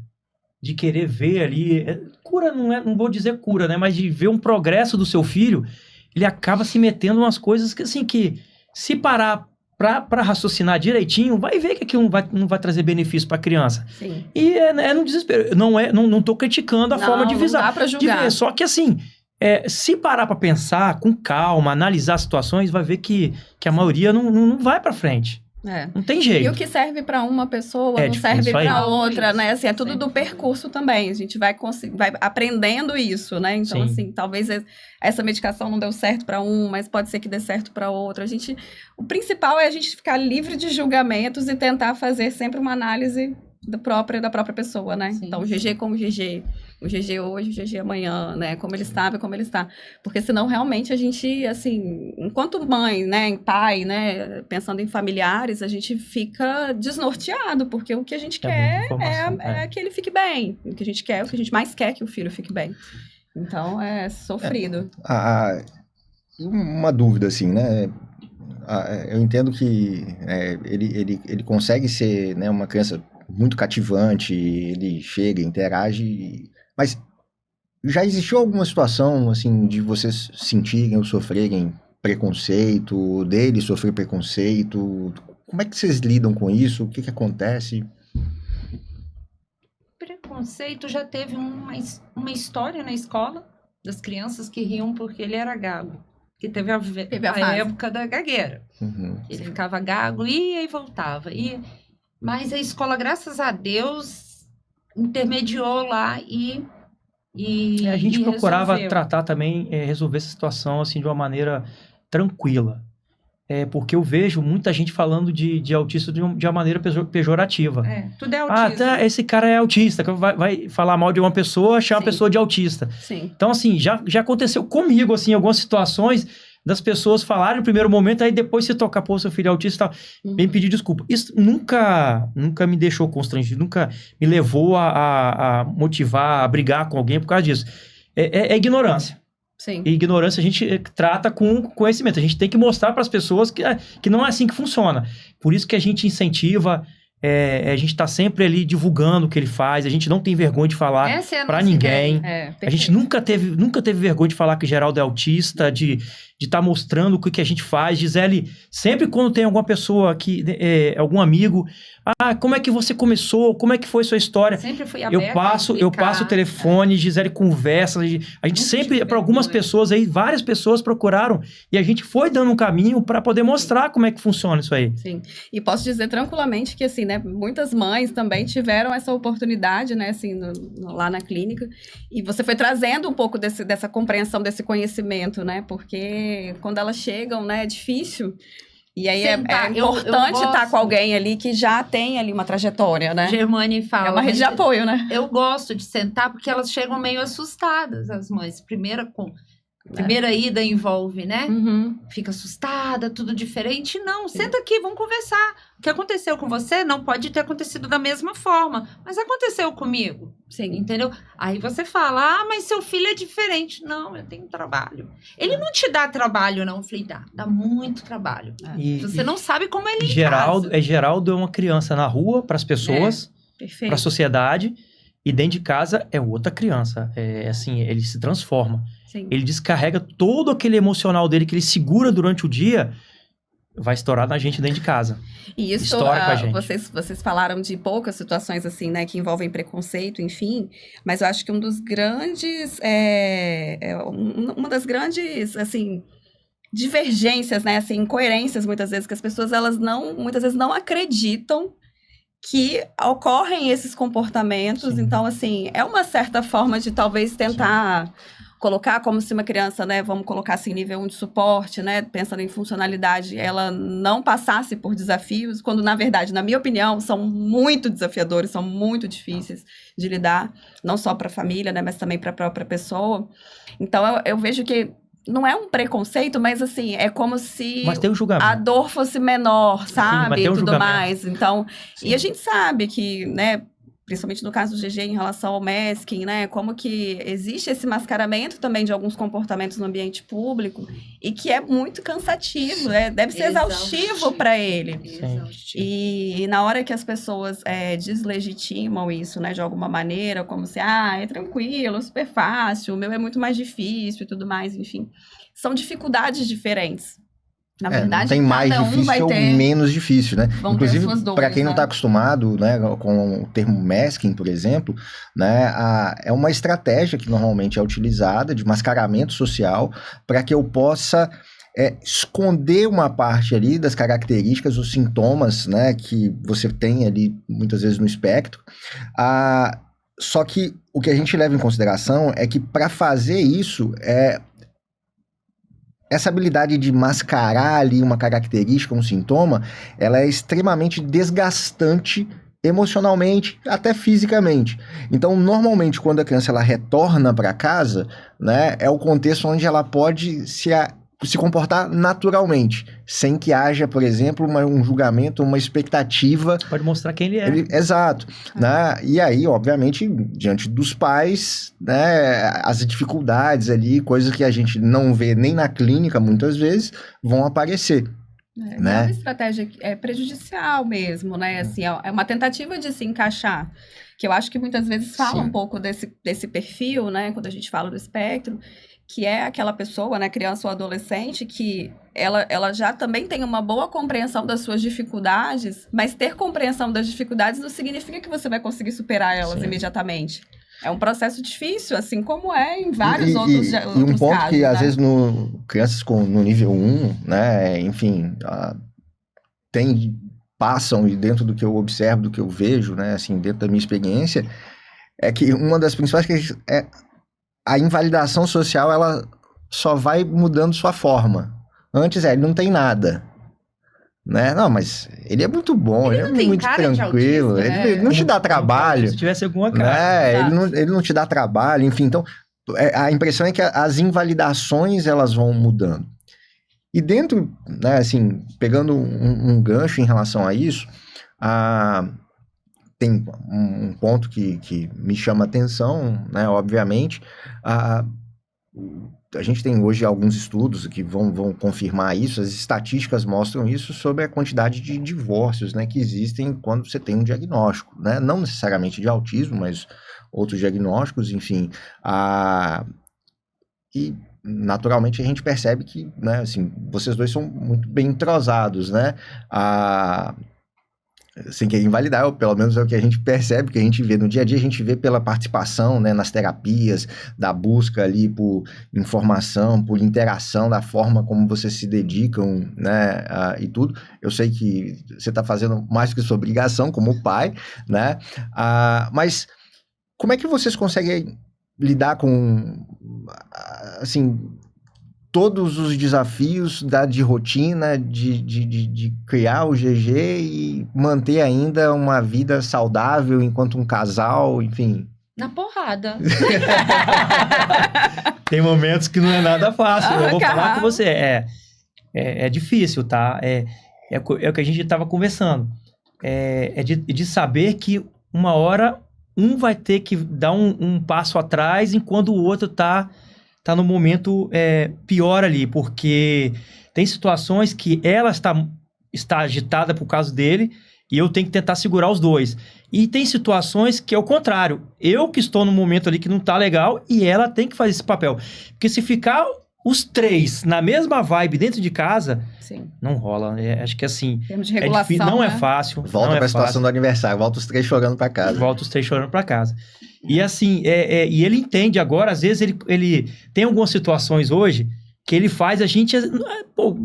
de querer ver ali, cura não vou dizer cura, né, mas de ver um progresso do seu filho, ele acaba se metendo em umas coisas que, assim, que se parar para raciocinar direitinho, vai ver que aquilo não vai trazer benefício para a criança. Sim. E é no desespero. Não tô criticando a forma de visar. Não dá pra julgar. Só que, assim, se parar para pensar com calma, analisar situações, vai ver que a maioria não vai para frente. Não tem jeito. E o que serve para uma pessoa não tipo, serve isso aí. para outra, Isso, né? Assim, é tudo sempre do percurso também. A gente vai aprendendo isso, né? Então, Sim. assim, talvez essa medicação não deu certo para um, mas pode ser que dê certo para outro. O principal é a gente ficar livre de julgamentos e tentar fazer sempre uma análise da própria pessoa, né? Sim. Então, o GG como GG. O GG hoje, o GG amanhã, né? Como ele estava, como ele está. Porque senão, realmente, a gente, assim, enquanto mãe, né? Pai, né? Pensando em familiares, a gente fica desnorteado, porque o que a gente quer muita informação, é que ele fique bem. O que a gente quer, o que a gente mais quer é que o filho fique bem. Então, é sofrido. Uma dúvida, assim, né? Eu entendo que ele consegue ser, né, uma criança muito cativante, ele chega, interage, mas já existiu alguma situação, assim, de vocês sentirem ou sofrerem preconceito, dele sofrer preconceito? Como é que vocês lidam com isso? O que acontece? Preconceito já teve uma história na escola das crianças que riam porque ele era gago. Que teve a fase. época da gagueira. Uhum. Ele ficava gago, ia e voltava. Mas a escola, graças a Deus, intermediou lá e A gente procurava resolveu. tratar também, resolver essa situação assim de uma maneira tranquila. Porque eu vejo muita gente falando de autista de uma maneira pejorativa. Tudo é autismo. Esse cara é autista, vai falar mal de uma pessoa, chama a Sim. pessoa de autista. Sim. Então, assim, já aconteceu comigo, assim, algumas situações das pessoas falarem no primeiro momento, aí depois se tocar, pô, seu filho é autista, vem pedir desculpa. Isso nunca me deixou constrangido, nunca me levou a motivar, a brigar com alguém por causa disso. É ignorância. Sim. E ignorância a gente trata com conhecimento. A gente tem que mostrar para as pessoas que não é assim que funciona. Por isso que a gente incentiva, a gente está sempre ali divulgando o que ele faz, a gente não tem vergonha de falar Essa é a para nossa ninguém. ideia. A gente nunca teve vergonha de falar que Geraldo é autista, de de estar mostrando o que a gente faz. Gisele, sempre quando tem alguma pessoa aqui, algum amigo, como é que você começou? Como é que foi sua história? Sempre fui aberta Eu passo o telefone, Gisele conversa, a gente sempre, para algumas pessoas aí, várias pessoas procuraram e a gente foi dando um caminho para poder mostrar como é que funciona isso aí. Sim, e posso dizer tranquilamente que, assim, né, muitas mães também tiveram essa oportunidade, né, assim, lá na clínica, e você foi trazendo um pouco dessa compreensão, desse conhecimento, né, porque quando elas chegam, né, é difícil. E aí é importante estar com alguém ali que já tem ali uma trajetória, né? Germane fala. É uma rede de apoio, né? Eu gosto de sentar porque elas chegam meio assustadas, as mães. Primeira ida envolve, né? Uhum. Fica assustada, tudo diferente. Não, senta aqui, vamos conversar. O que aconteceu com você não pode ter acontecido da mesma forma, mas aconteceu comigo. Sim. Entendeu? Aí você fala, mas seu filho é diferente. Não, eu tenho trabalho. Ele não te dá trabalho, não. Eu falei, dá muito trabalho. Você não sabe como ele Geraldo é uma criança na rua, para as pessoas, para a sociedade, e dentro de casa é outra criança. Assim, ele se transforma. Sim. Ele descarrega todo aquele emocional dele que ele segura durante o dia, vai estourar na gente dentro de casa. E isso, Estoura com a gente. vocês falaram de poucas situações assim, né, que envolvem preconceito, enfim, mas eu acho que um dos grandes, uma das grandes, assim, divergências, né, assim, incoerências muitas vezes, que as pessoas, muitas vezes não acreditam que ocorrem esses comportamentos. Sim. Então, assim, é uma certa forma de talvez tentar colocar como se uma criança, né, vamos colocar assim, nível 1 de suporte, né, pensando em funcionalidade, ela não passasse por desafios, quando na verdade, na minha opinião, são muito desafiadores, são muito difíceis de lidar, não só para a família, né, mas também para a própria pessoa. Então, eu vejo que não é um preconceito, mas assim, é como se mas tem um julgamento. A dor fosse menor, sabe? Sim, mas tem um e tudo julgamento. mais. Então, Sim. E a gente sabe que, né, principalmente no caso do GG em relação ao masking, né, como que existe esse mascaramento também de alguns comportamentos no ambiente público e que é muito cansativo, deve ser exaustivo para ele. E na hora que as pessoas deslegitimam isso, né, de alguma maneira, como se, é tranquilo, super fácil, o meu é muito mais difícil e tudo mais, enfim, são dificuldades diferentes. Na verdade, não tem mais difícil ou menos difícil, né? Inclusive, para quem não está acostumado, né, com o termo masking, por exemplo, né, é uma estratégia que normalmente é utilizada de mascaramento social para que eu possa esconder uma parte ali das características, os sintomas, né, que você tem ali muitas vezes no espectro. Só que o que a gente leva em consideração é que para fazer isso essa habilidade de mascarar ali uma característica, um sintoma, ela é extremamente desgastante emocionalmente, até fisicamente. Então, normalmente, quando a criança ela retorna para casa, né, é o contexto onde ela pode se comportar naturalmente, sem que haja, por exemplo, um julgamento, uma expectativa. Pode mostrar quem ele é. Exato. Né? E aí, obviamente, diante dos pais, né, as dificuldades ali, coisas que a gente não vê nem na clínica, muitas vezes, vão aparecer. É uma estratégia prejudicial mesmo, né? Assim, é uma tentativa de se encaixar, que eu acho que muitas vezes fala um pouco desse perfil, né? Quando a gente fala do espectro, que é aquela pessoa, né, criança ou adolescente, que ela já também tem uma boa compreensão das suas dificuldades, mas ter compreensão das dificuldades não significa que você vai conseguir superar elas imediatamente. É um processo difícil, assim como em vários outros casos. E um ponto que, às vezes, crianças no nível 1, né, enfim, passam, e dentro do que eu observo, do que eu vejo, né, assim, dentro da minha experiência, é que uma das principais questões a invalidação social, ela só vai mudando sua forma. Antes, ele não tem nada. Né? Não, mas ele é muito bom, ele é muito tranquilo, ele não te dá trabalho. Se tivesse alguma cara. Ele não te dá trabalho, enfim. Então, a impressão é que as invalidações, elas vão mudando. E dentro, né, assim, pegando um gancho em relação a isso, tem um ponto que me chama a atenção, né, obviamente. A gente tem hoje alguns estudos que vão confirmar isso, as estatísticas mostram isso sobre a quantidade de divórcios, né, que existem quando você tem um diagnóstico, né, não necessariamente de autismo, mas outros diagnósticos, enfim. E naturalmente a gente percebe que, né, assim, vocês dois são muito bem entrosados, né? Sem querer invalidar, ou pelo menos é o que a gente percebe, que a gente vê no dia a dia, a gente vê pela participação, né, nas terapias, da busca ali por informação, por interação, da forma como vocês se dedicam, né, e tudo. Eu sei que você está fazendo mais do que sua obrigação como pai, né, mas como é que vocês conseguem lidar com, assim, todos os desafios de rotina, de criar o GG e manter ainda uma vida saudável enquanto um casal, enfim? Na porrada. Tem momentos que não é nada fácil. Eu vou falar Calma. com você. É difícil, tá? É o que a gente estava conversando. É de saber que uma hora um vai ter que dar um passo atrás enquanto o outro tá no momento pior ali, porque tem situações que ela está agitada por causa dele e eu tenho que tentar segurar os dois. E tem situações que é o contrário. Eu que estou no momento ali que não tá legal e ela tem que fazer esse papel. Porque se ficar os três na mesma vibe dentro de casa, Sim. não rola. Acho que assim, Em termos de regulação, não é né? fácil. Volta não é para a situação fácil. do aniversário, volta os três chorando para casa. Volta os três chorando pra casa. E assim, e ele entende agora, às vezes ele tem algumas situações hoje que ele faz a gente... Pô,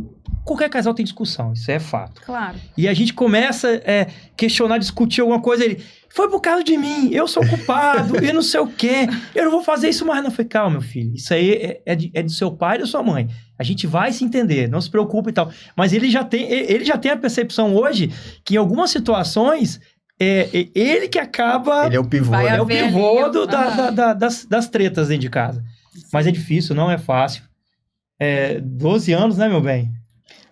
qualquer casal tem discussão, isso é fato. Claro. E a gente começa a questionar, discutir alguma coisa, ele... Foi por causa de mim, eu sou culpado, e não sei o quê. Eu não vou fazer isso mais, não. Eu falei, calma, meu filho, isso aí é do seu pai e da sua mãe. A gente vai se entender, não se preocupe e tal. Mas ele já tem a percepção hoje que em algumas situações... ele que acaba... Ele é o pivô, Vai né? É o haver pivô ali, das tretas dentro de casa. Mas é difícil, não é fácil. 12 anos, né, meu bem?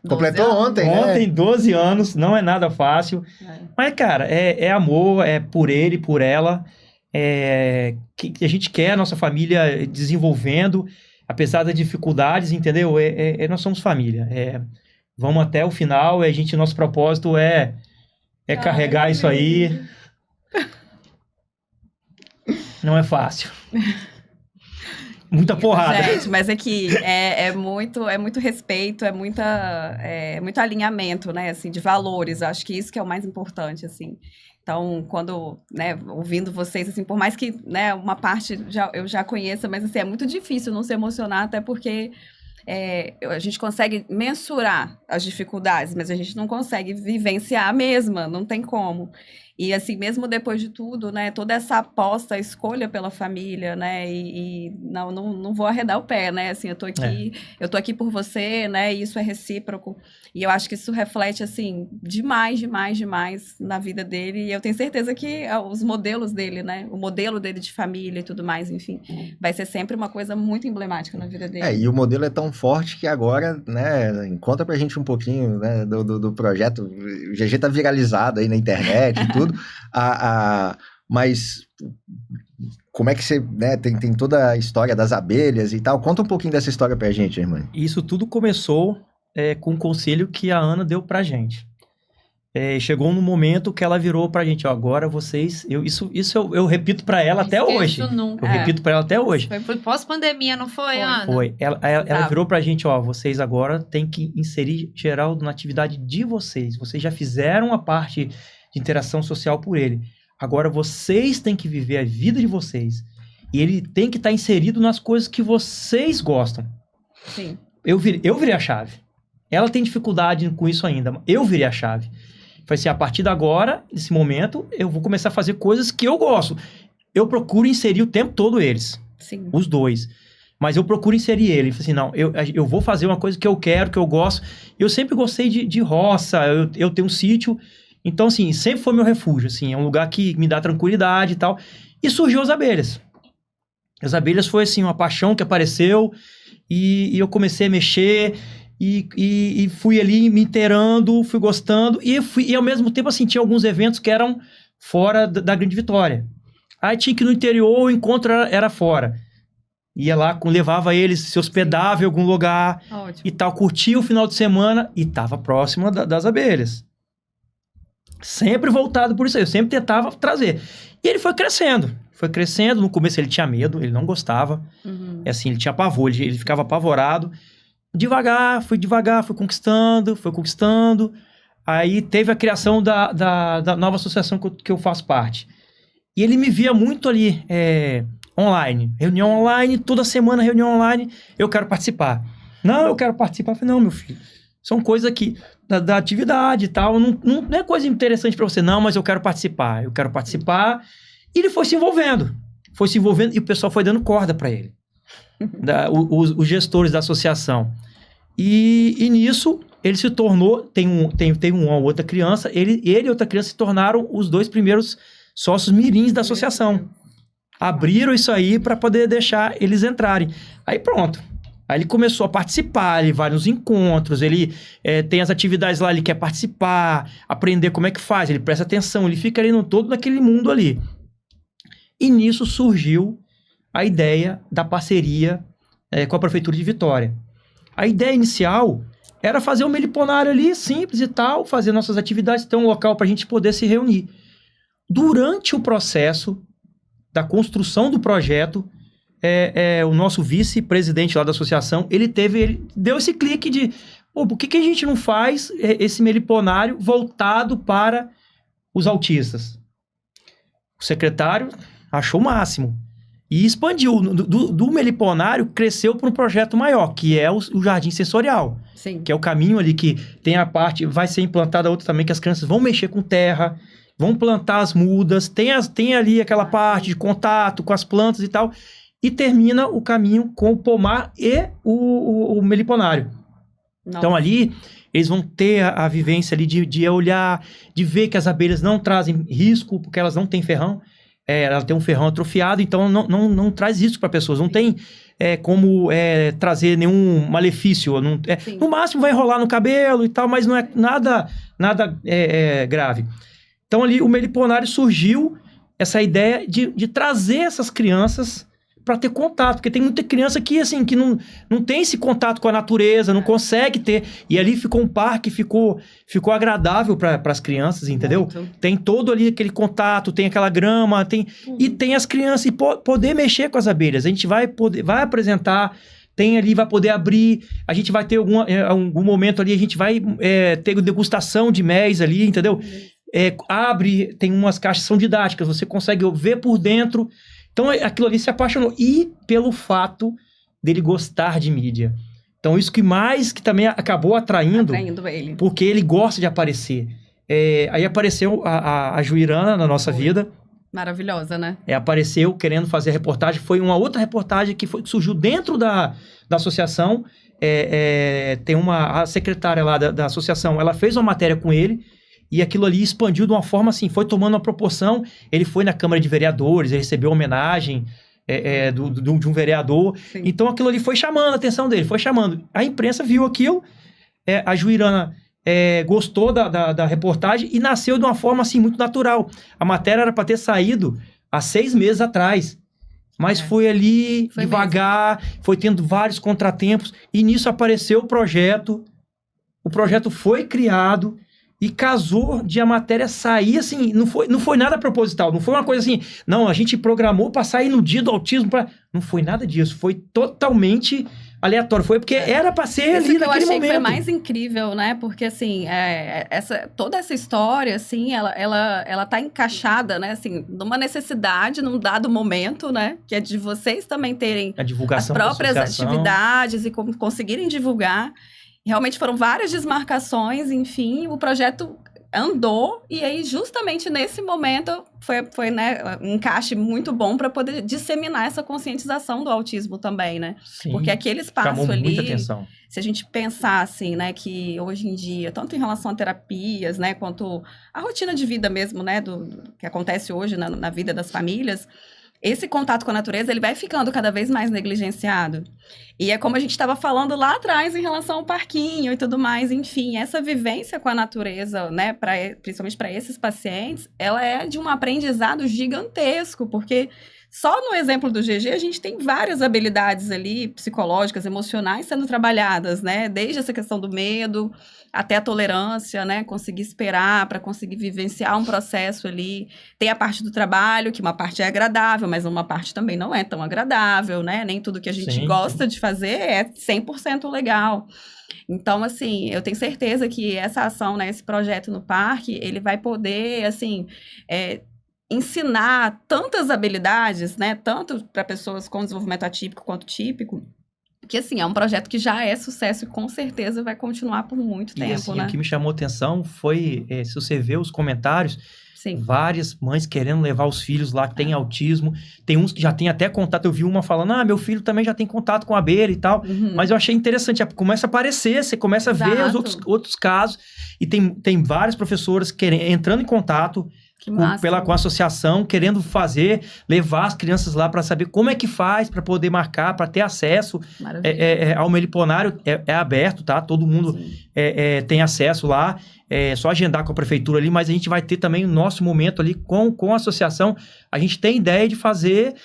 Completou 12 anos. ontem, né? Ontem, 12 anos, não é nada fácil. Mas, cara, é amor, é por ele, por ela. Que a gente quer a nossa família desenvolvendo, apesar das dificuldades, entendeu? Nós somos família. Vamos até o final, nosso propósito é carregar isso aí. Não é fácil. Muita porrada. Gente, mas é que é muito respeito, é muito alinhamento, né, assim, de valores. Eu acho que isso que é o mais importante, assim. Então, quando, né, ouvindo vocês, assim, por mais que, né, uma parte eu já conheça, mas, assim, é muito difícil não se emocionar, até porque a gente consegue mensurar as dificuldades, mas a gente não consegue vivenciar a mesma, não tem como. E assim, mesmo depois de tudo, né, toda essa aposta, escolha pela família, né, e não vou arredar o pé, né, assim, eu tô aqui por você, né, e isso é recíproco, e eu acho que isso reflete, assim, demais na vida dele, e eu tenho certeza que os modelos dele, né, o modelo dele de família e tudo mais, enfim, vai ser sempre uma coisa muito emblemática na vida dele. E o modelo é tão forte que agora, né, conta pra gente um pouquinho, né, do projeto. O GG tá viralizado aí na internet e tudo, mas como é que você, né, tem toda a história das abelhas e tal, conta um pouquinho dessa história pra gente, irmã. Isso tudo começou com um conselho que a Ana deu pra gente. Chegou no momento que ela virou pra gente, ó, agora vocês... Eu repito pra ela até hoje. Nunca. Eu repito pra ela até hoje. Foi pós-pandemia, não foi, Ana? Foi. Ela virou pra gente, ó, vocês agora têm que inserir Geraldo na atividade de vocês. Vocês já fizeram a parte de interação social por ele. Agora vocês têm que viver a vida de vocês. E ele tem que estar inserido nas coisas que vocês gostam. Sim. Eu virei a chave. Ela tem dificuldade com isso ainda. Eu virei a chave. Falei assim, a partir de agora, nesse momento, eu vou começar a fazer coisas que eu gosto. Eu procuro inserir o tempo todo eles. Sim. Os dois. Mas eu procuro inserir ele. Falei assim, não, eu vou fazer uma coisa que eu quero, que eu gosto. Eu sempre gostei de roça, eu tenho um sítio. Então, assim, sempre foi meu refúgio, assim. É um lugar que me dá tranquilidade e tal. E surgiu as abelhas. As abelhas foi, assim, uma paixão que apareceu. E eu comecei a mexer... E fui ali me inteirando, fui gostando, e ao mesmo tempo, assim, tinha alguns eventos que eram fora da Grande Vitória. Aí tinha que ir no interior, o encontro era fora. Ia lá, levava eles, se hospedava em algum lugar. Ótimo. E tal, curtia o final de semana e tava próxima das abelhas. Sempre voltado por isso aí, eu sempre tentava trazer. E ele foi crescendo, no começo ele tinha medo, ele não gostava. Uhum. É assim, ele tinha pavor, ele ficava apavorado. Devagar, fui conquistando. Aí teve a criação da nova associação que eu faço parte. E ele me via muito ali, online. Reunião online, toda semana reunião online. Eu quero participar. Não, eu quero participar. Eu falei, não, meu filho, são coisas que da atividade e tal. Não é coisa interessante para você. Não, mas eu quero participar. E ele foi se envolvendo. E o pessoal foi dando corda para ele. Os gestores da associação. E nisso, ele se tornou... Tem uma outra criança. Ele e outra criança se tornaram os 2 primeiros sócios mirins da associação. Abriram isso aí para poder deixar eles entrarem. Aí pronto. Aí ele começou a participar, ele vai nos encontros, ele tem as atividades lá, ele quer participar, aprender como é que faz, ele presta atenção, ele fica ali todo naquele mundo ali. E nisso surgiu a ideia da parceria com a Prefeitura de Vitória. A ideia inicial era fazer um meliponário ali, simples e tal, fazer nossas atividades, ter um local para a gente poder se reunir. Durante o processo da construção do projeto, o nosso vice-presidente lá da associação, ele deu esse clique de, por que a gente não faz esse meliponário voltado para os autistas? O secretário achou o máximo e expandiu. Do meliponário, cresceu para um projeto maior, que é o Jardim Sensorial. Sim. Que é o caminho ali que tem a parte, vai ser implantada outra também, que as crianças vão mexer com terra, vão plantar as mudas, tem ali aquela parte de contato com as plantas e tal, e termina o caminho com o pomar e o meliponário. Nossa. Então ali, eles vão ter a vivência ali de olhar, de ver que as abelhas não trazem risco, porque elas não têm ferrão, ela tem um ferrão atrofiado, então não traz risco para pessoas, não tem como trazer nenhum malefício, no máximo vai enrolar no cabelo e tal, mas não é nada grave. Então ali o meliponário surgiu essa ideia de trazer essas crianças para ter contato, porque tem muita criança que, assim, que não tem esse contato com a natureza, não consegue ter, e ali ficou um parque, ficou agradável para as crianças, entendeu? Muito. Tem todo ali aquele contato, tem aquela grama, e tem as crianças, e poder mexer com as abelhas, a gente vai apresentar, tem ali, vai poder abrir, a gente vai ter algum momento ali, a gente vai ter degustação de mel ali, entendeu? Abre, tem umas caixas que são didáticas, você consegue ver por dentro. Então, aquilo ali se apaixonou. E pelo fato dele gostar de mídia. Então, isso que também acabou atraindo ele. Porque ele gosta de aparecer. Aí apareceu a Juirana na nossa vida. Maravilhosa, né? Apareceu querendo fazer a reportagem. Foi uma outra reportagem que surgiu dentro da associação. Tem a secretária lá da associação, ela fez uma matéria com ele. E aquilo ali expandiu de uma forma assim, foi tomando uma proporção. Ele foi na Câmara de Vereadores, ele recebeu homenagem de um vereador. Sim. Então aquilo ali foi chamando a atenção dele, foi chamando. A imprensa viu aquilo, a Juirana gostou da reportagem e nasceu de uma forma assim muito natural. A matéria era para ter saído há 6 meses atrás. Mas foi ali, devagar, foi tendo vários contratempos. E nisso apareceu o projeto foi criado. E casou de a matéria sair, assim, não foi nada proposital, não foi uma coisa assim, não, a gente programou para sair no dia do autismo, não foi nada disso, foi totalmente aleatório, foi porque era para ser ali naquele momento. Eu achei que foi mais incrível, né, porque assim, toda essa história, assim, ela tá encaixada, né, assim, numa necessidade, num dado momento, né, que é de vocês também terem a divulgação as próprias atividades e conseguirem divulgar. Realmente foram várias desmarcações, enfim, o projeto andou e aí justamente nesse momento foi né, um encaixe muito bom para poder disseminar essa conscientização do autismo também, né? Sim, porque aquele espaço ali, muita atenção. Se a gente pensar assim, né, que hoje em dia, tanto em relação a terapias, né, quanto a rotina de vida mesmo, né, do que acontece hoje na vida das famílias, esse contato com a natureza, ele vai ficando cada vez mais negligenciado. E é como a gente estava falando lá atrás em relação ao parquinho e tudo mais, enfim, essa vivência com a natureza, né, principalmente para esses pacientes, ela é de um aprendizado gigantesco, porque Só no exemplo do GG, a gente tem várias habilidades ali, psicológicas, emocionais, sendo trabalhadas, né? Desde essa questão do medo até a tolerância, né? Conseguir esperar para conseguir vivenciar um processo ali. Tem a parte do trabalho, que uma parte é agradável, mas uma parte também não é tão agradável, né? Nem tudo que a gente Sim, gosta de fazer é 100% legal. Então, assim, eu tenho certeza que essa ação, né, esse projeto no parque, ele vai poder, assim, ensinar tantas habilidades, né, tanto para pessoas com desenvolvimento atípico quanto típico, que, assim, é um projeto que já é sucesso e com certeza vai continuar por muito tempo, E assim, né? o que me chamou atenção foi, se você vê os comentários, Sim. várias mães querendo levar os filhos lá que têm autismo. Tem uns que já têm até contato. Eu vi uma falando, meu filho também já tem contato com abelha e tal. Mas eu achei interessante, começa a aparecer, você começa a ver os outros casos. E tem várias professoras entrando em contato com a associação, querendo levar as crianças lá para saber como é que faz, para poder marcar, para ter acesso ao meliponário. É aberto, tá? Todo mundo tem acesso lá. É só agendar com a prefeitura ali, mas a gente vai ter também o nosso momento ali com a associação. A gente tem ideia de fazer,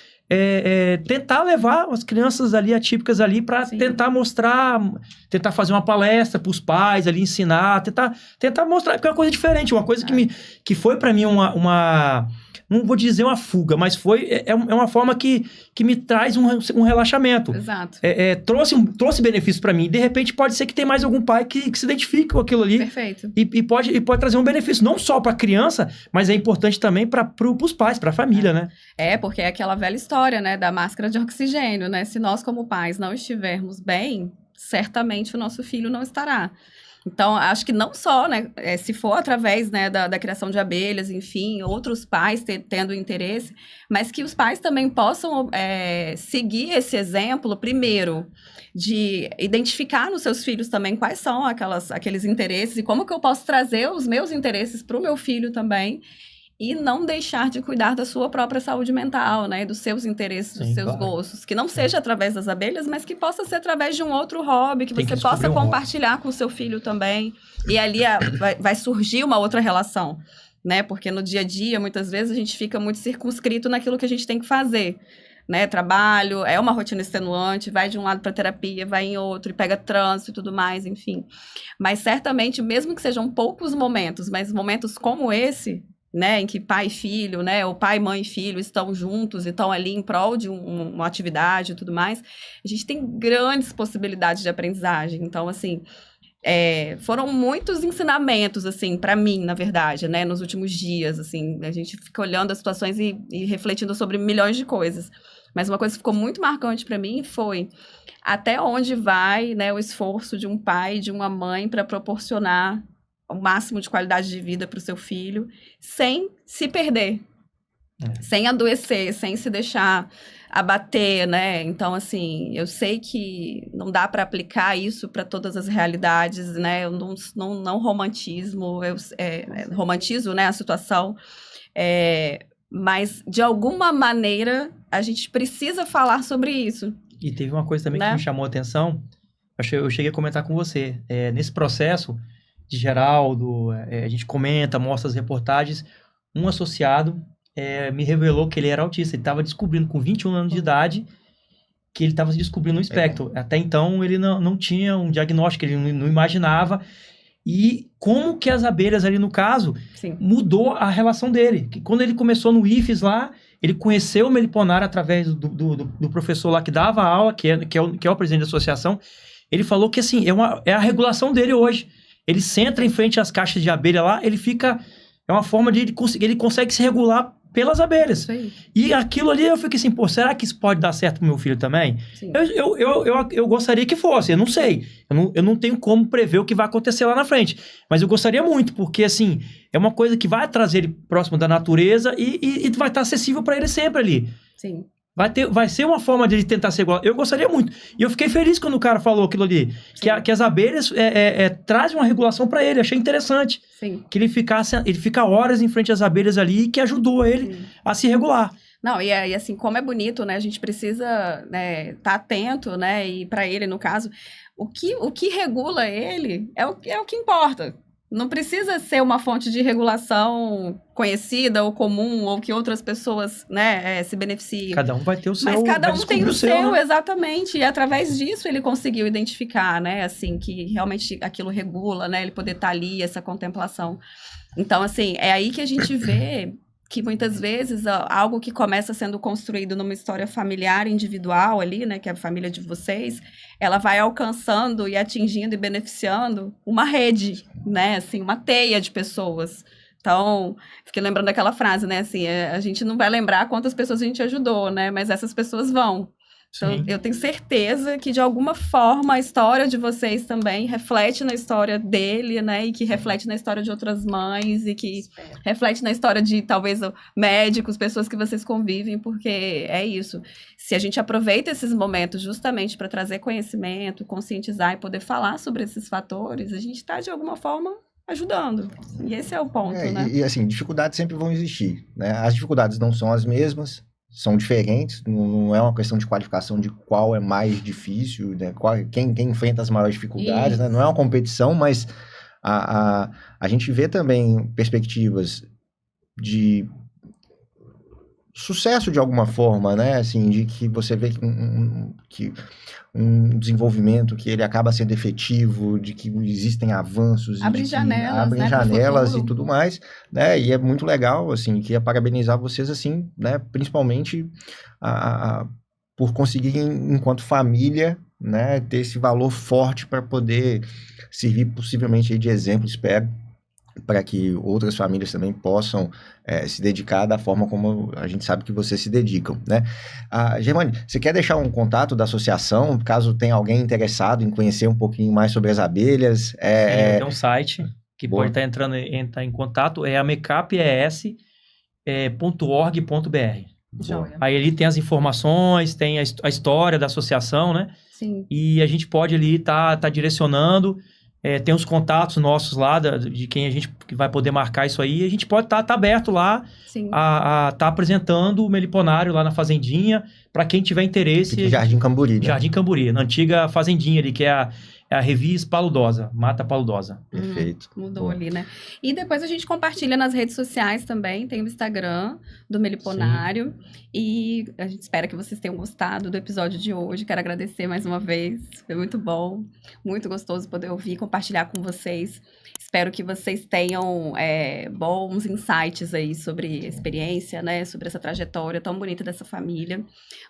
tentar levar as crianças ali atípicas ali para tentar mostrar, tentar fazer uma palestra para os pais ali, ensinar, tentar mostrar, porque é uma coisa diferente, uma coisa que foi para mim uma não vou dizer uma fuga, mas é uma forma que me traz um relaxamento. Exato. Trouxe benefício para mim. De repente, pode ser que tenha mais algum pai que se identifique com aquilo ali. Perfeito. E pode trazer um benefício, não só para a criança, mas é importante também para os pais, para a família, né? Porque é aquela velha história, né, da máscara de oxigênio, né? Se nós, como pais, não estivermos bem, certamente o nosso filho não estará. Então, acho que não só, né, se for através, né, da criação de abelhas, enfim, outros pais tendo interesse, mas que os pais também possam seguir esse exemplo, primeiro, de identificar nos seus filhos também quais são aqueles interesses e como que eu posso trazer os meus interesses para o meu filho também, e não deixar de cuidar da sua própria saúde mental, né? Dos seus interesses, dos seus gostos. Que não seja através das abelhas, mas que possa ser através de um outro hobby, que você possa compartilhar com o seu filho também. E ali vai surgir uma outra relação, né? Porque no dia a dia, muitas vezes, a gente fica muito circunscrito naquilo que a gente tem que fazer. Né? Trabalho, é uma rotina extenuante, vai de um lado para terapia, vai em outro, e pega trânsito e tudo mais, enfim. Mas certamente, mesmo que sejam poucos momentos, mas momentos como esse, né, em que pai e filho, né, ou pai, mãe e filho estão juntos e estão ali em prol de uma atividade e tudo mais, a gente tem grandes possibilidades de aprendizagem. Então, assim, foram muitos ensinamentos, assim, para mim, na verdade, né, nos últimos dias, assim, a gente fica olhando as situações e refletindo sobre milhões de coisas. Mas uma coisa que ficou muito marcante para mim foi até onde vai, né, o esforço de um pai e de uma mãe para proporcionar o máximo de qualidade de vida para o seu filho, sem se perder, sem adoecer, sem se deixar abater, né? Então, assim, eu sei que não dá para aplicar isso para todas as realidades, né? Eu não romantizo, romantizo, né, a situação, mas, de alguma maneira, a gente precisa falar sobre isso. E teve uma coisa também que me chamou a atenção, eu cheguei a comentar com você, nesse processo de Geraldo, a gente comenta, mostra as reportagens, um associado me revelou que ele era autista, ele estava descobrindo com 21 anos de idade que ele estava descobrindo um espectro. Até então ele não tinha um diagnóstico, ele não imaginava, e como que as abelhas ali no caso mudou a relação dele, que quando ele começou no IFES lá, ele conheceu o meliponário através do professor lá que dava aula, que é o presidente da associação. Ele falou que assim, é a regulação dele hoje. Ele senta em frente às caixas de abelha lá, ele fica... É uma forma de ele consegue se regular pelas abelhas. E aquilo ali eu fiquei assim, será que isso pode dar certo pro meu filho também? Eu gostaria que fosse, eu não sei. Eu não tenho como prever o que vai acontecer lá na frente. Mas eu gostaria muito, porque assim, é uma coisa que vai trazer ele próximo da natureza e vai estar acessível para ele sempre ali. Sim. Vai ser uma forma de ele tentar ser igual. Eu gostaria muito. E eu fiquei feliz quando o cara falou aquilo ali. Que as abelhas trazem uma regulação para ele. Achei interessante. Sim. Que ele fica horas em frente às abelhas ali e que ajudou ele a se regular. Não, e assim, como é bonito, né? A gente precisa tá atento, né? E para ele, no caso, o que regula ele é o que importa. Não precisa ser uma fonte de regulação conhecida ou comum, ou que outras pessoas, né, se beneficiem. Cada um vai ter o seu. Mas cada vai um tem descobrir o seu, né? exatamente. E através disso ele conseguiu identificar, né? Assim, que realmente aquilo regula, né? Ele poder estar ali, essa contemplação. Então, assim, é aí que a gente vê que muitas vezes algo que começa sendo construído numa história familiar individual ali, né? Que é a família de vocês, ela vai alcançando e atingindo e beneficiando uma rede, né? Assim, uma teia de pessoas. Então, fiquei lembrando daquela frase, né? Assim, a gente não vai lembrar quantas pessoas a gente ajudou, né? Mas essas pessoas vão. Então, Sim. eu tenho certeza que, de alguma forma, a história de vocês também reflete na história dele, né? E que reflete na história de outras mães e que reflete na história de, talvez, médicos, pessoas que vocês convivem, porque é isso. Se a gente aproveita esses momentos justamente para trazer conhecimento, conscientizar e poder falar sobre esses fatores, a gente está, de alguma forma, ajudando. E esse é o ponto, né? E assim, dificuldades sempre vão existir, né? As dificuldades não são as mesmas, são diferentes, não é uma questão de qualificação de qual é mais difícil, né? Quem enfrenta as maiores dificuldades, né? Não é uma competição, mas a gente vê também perspectivas de sucesso de alguma forma, né? Assim, de que você vê que um desenvolvimento que ele acaba sendo efetivo, de que existem avanços, Abre e de que janelas, abrem né, pro janelas e futuro. tudo mais, né? E é muito legal, assim, queria parabenizar vocês, assim, né? Principalmente por conseguirem, enquanto família, né, ter esse valor forte para poder servir possivelmente aí de exemplo, espero, para que outras famílias também possam se dedicar da forma como a gente sabe que vocês se dedicam, né? Germane, você quer deixar um contato da associação, caso tenha alguém interessado em conhecer um pouquinho mais sobre as abelhas? Sim, eu tenho um site que Boa. pode entrar em contato, é amecapes.org.br. Joia. Aí ali tem as informações, tem a história da associação, né? Sim. E a gente pode ali tá direcionando, tem os contatos nossos lá de quem a gente vai poder marcar isso aí. A gente pode tá aberto lá Sim. a tá apresentando o meliponário lá na fazendinha para quem tiver interesse. Fica em Jardim Camburi, né? Jardim Camburi, na antiga fazendinha ali, que é a Revis Paludosa, Mata Paludosa. Perfeito. Mudou Boa. ali, né? E depois a gente compartilha nas redes sociais também, tem o Instagram do Meliponário. E a gente espera que vocês tenham gostado do episódio de hoje. Quero agradecer mais uma vez, foi muito bom, muito gostoso poder ouvir, compartilhar com vocês. Espero que vocês tenham bons insights aí sobre a experiência, né? Sobre essa trajetória tão bonita dessa família.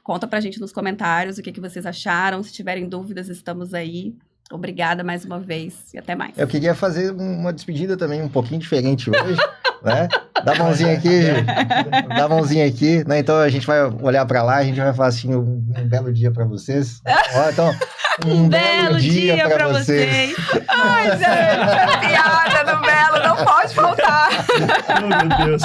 Conta pra gente nos comentários o que vocês acharam. Se tiverem dúvidas, estamos aí. Obrigada mais uma vez e até mais. Eu queria fazer uma despedida também um pouquinho diferente hoje, né? Dá a mãozinha aqui, Gi. Dá a mãozinha aqui, né? Então a gente vai olhar para lá, a gente vai falar assim, um belo dia para vocês. Ó, então, um belo dia para vocês. Ai, gente, a piada do Belo não pode faltar. Oh, meu Deus.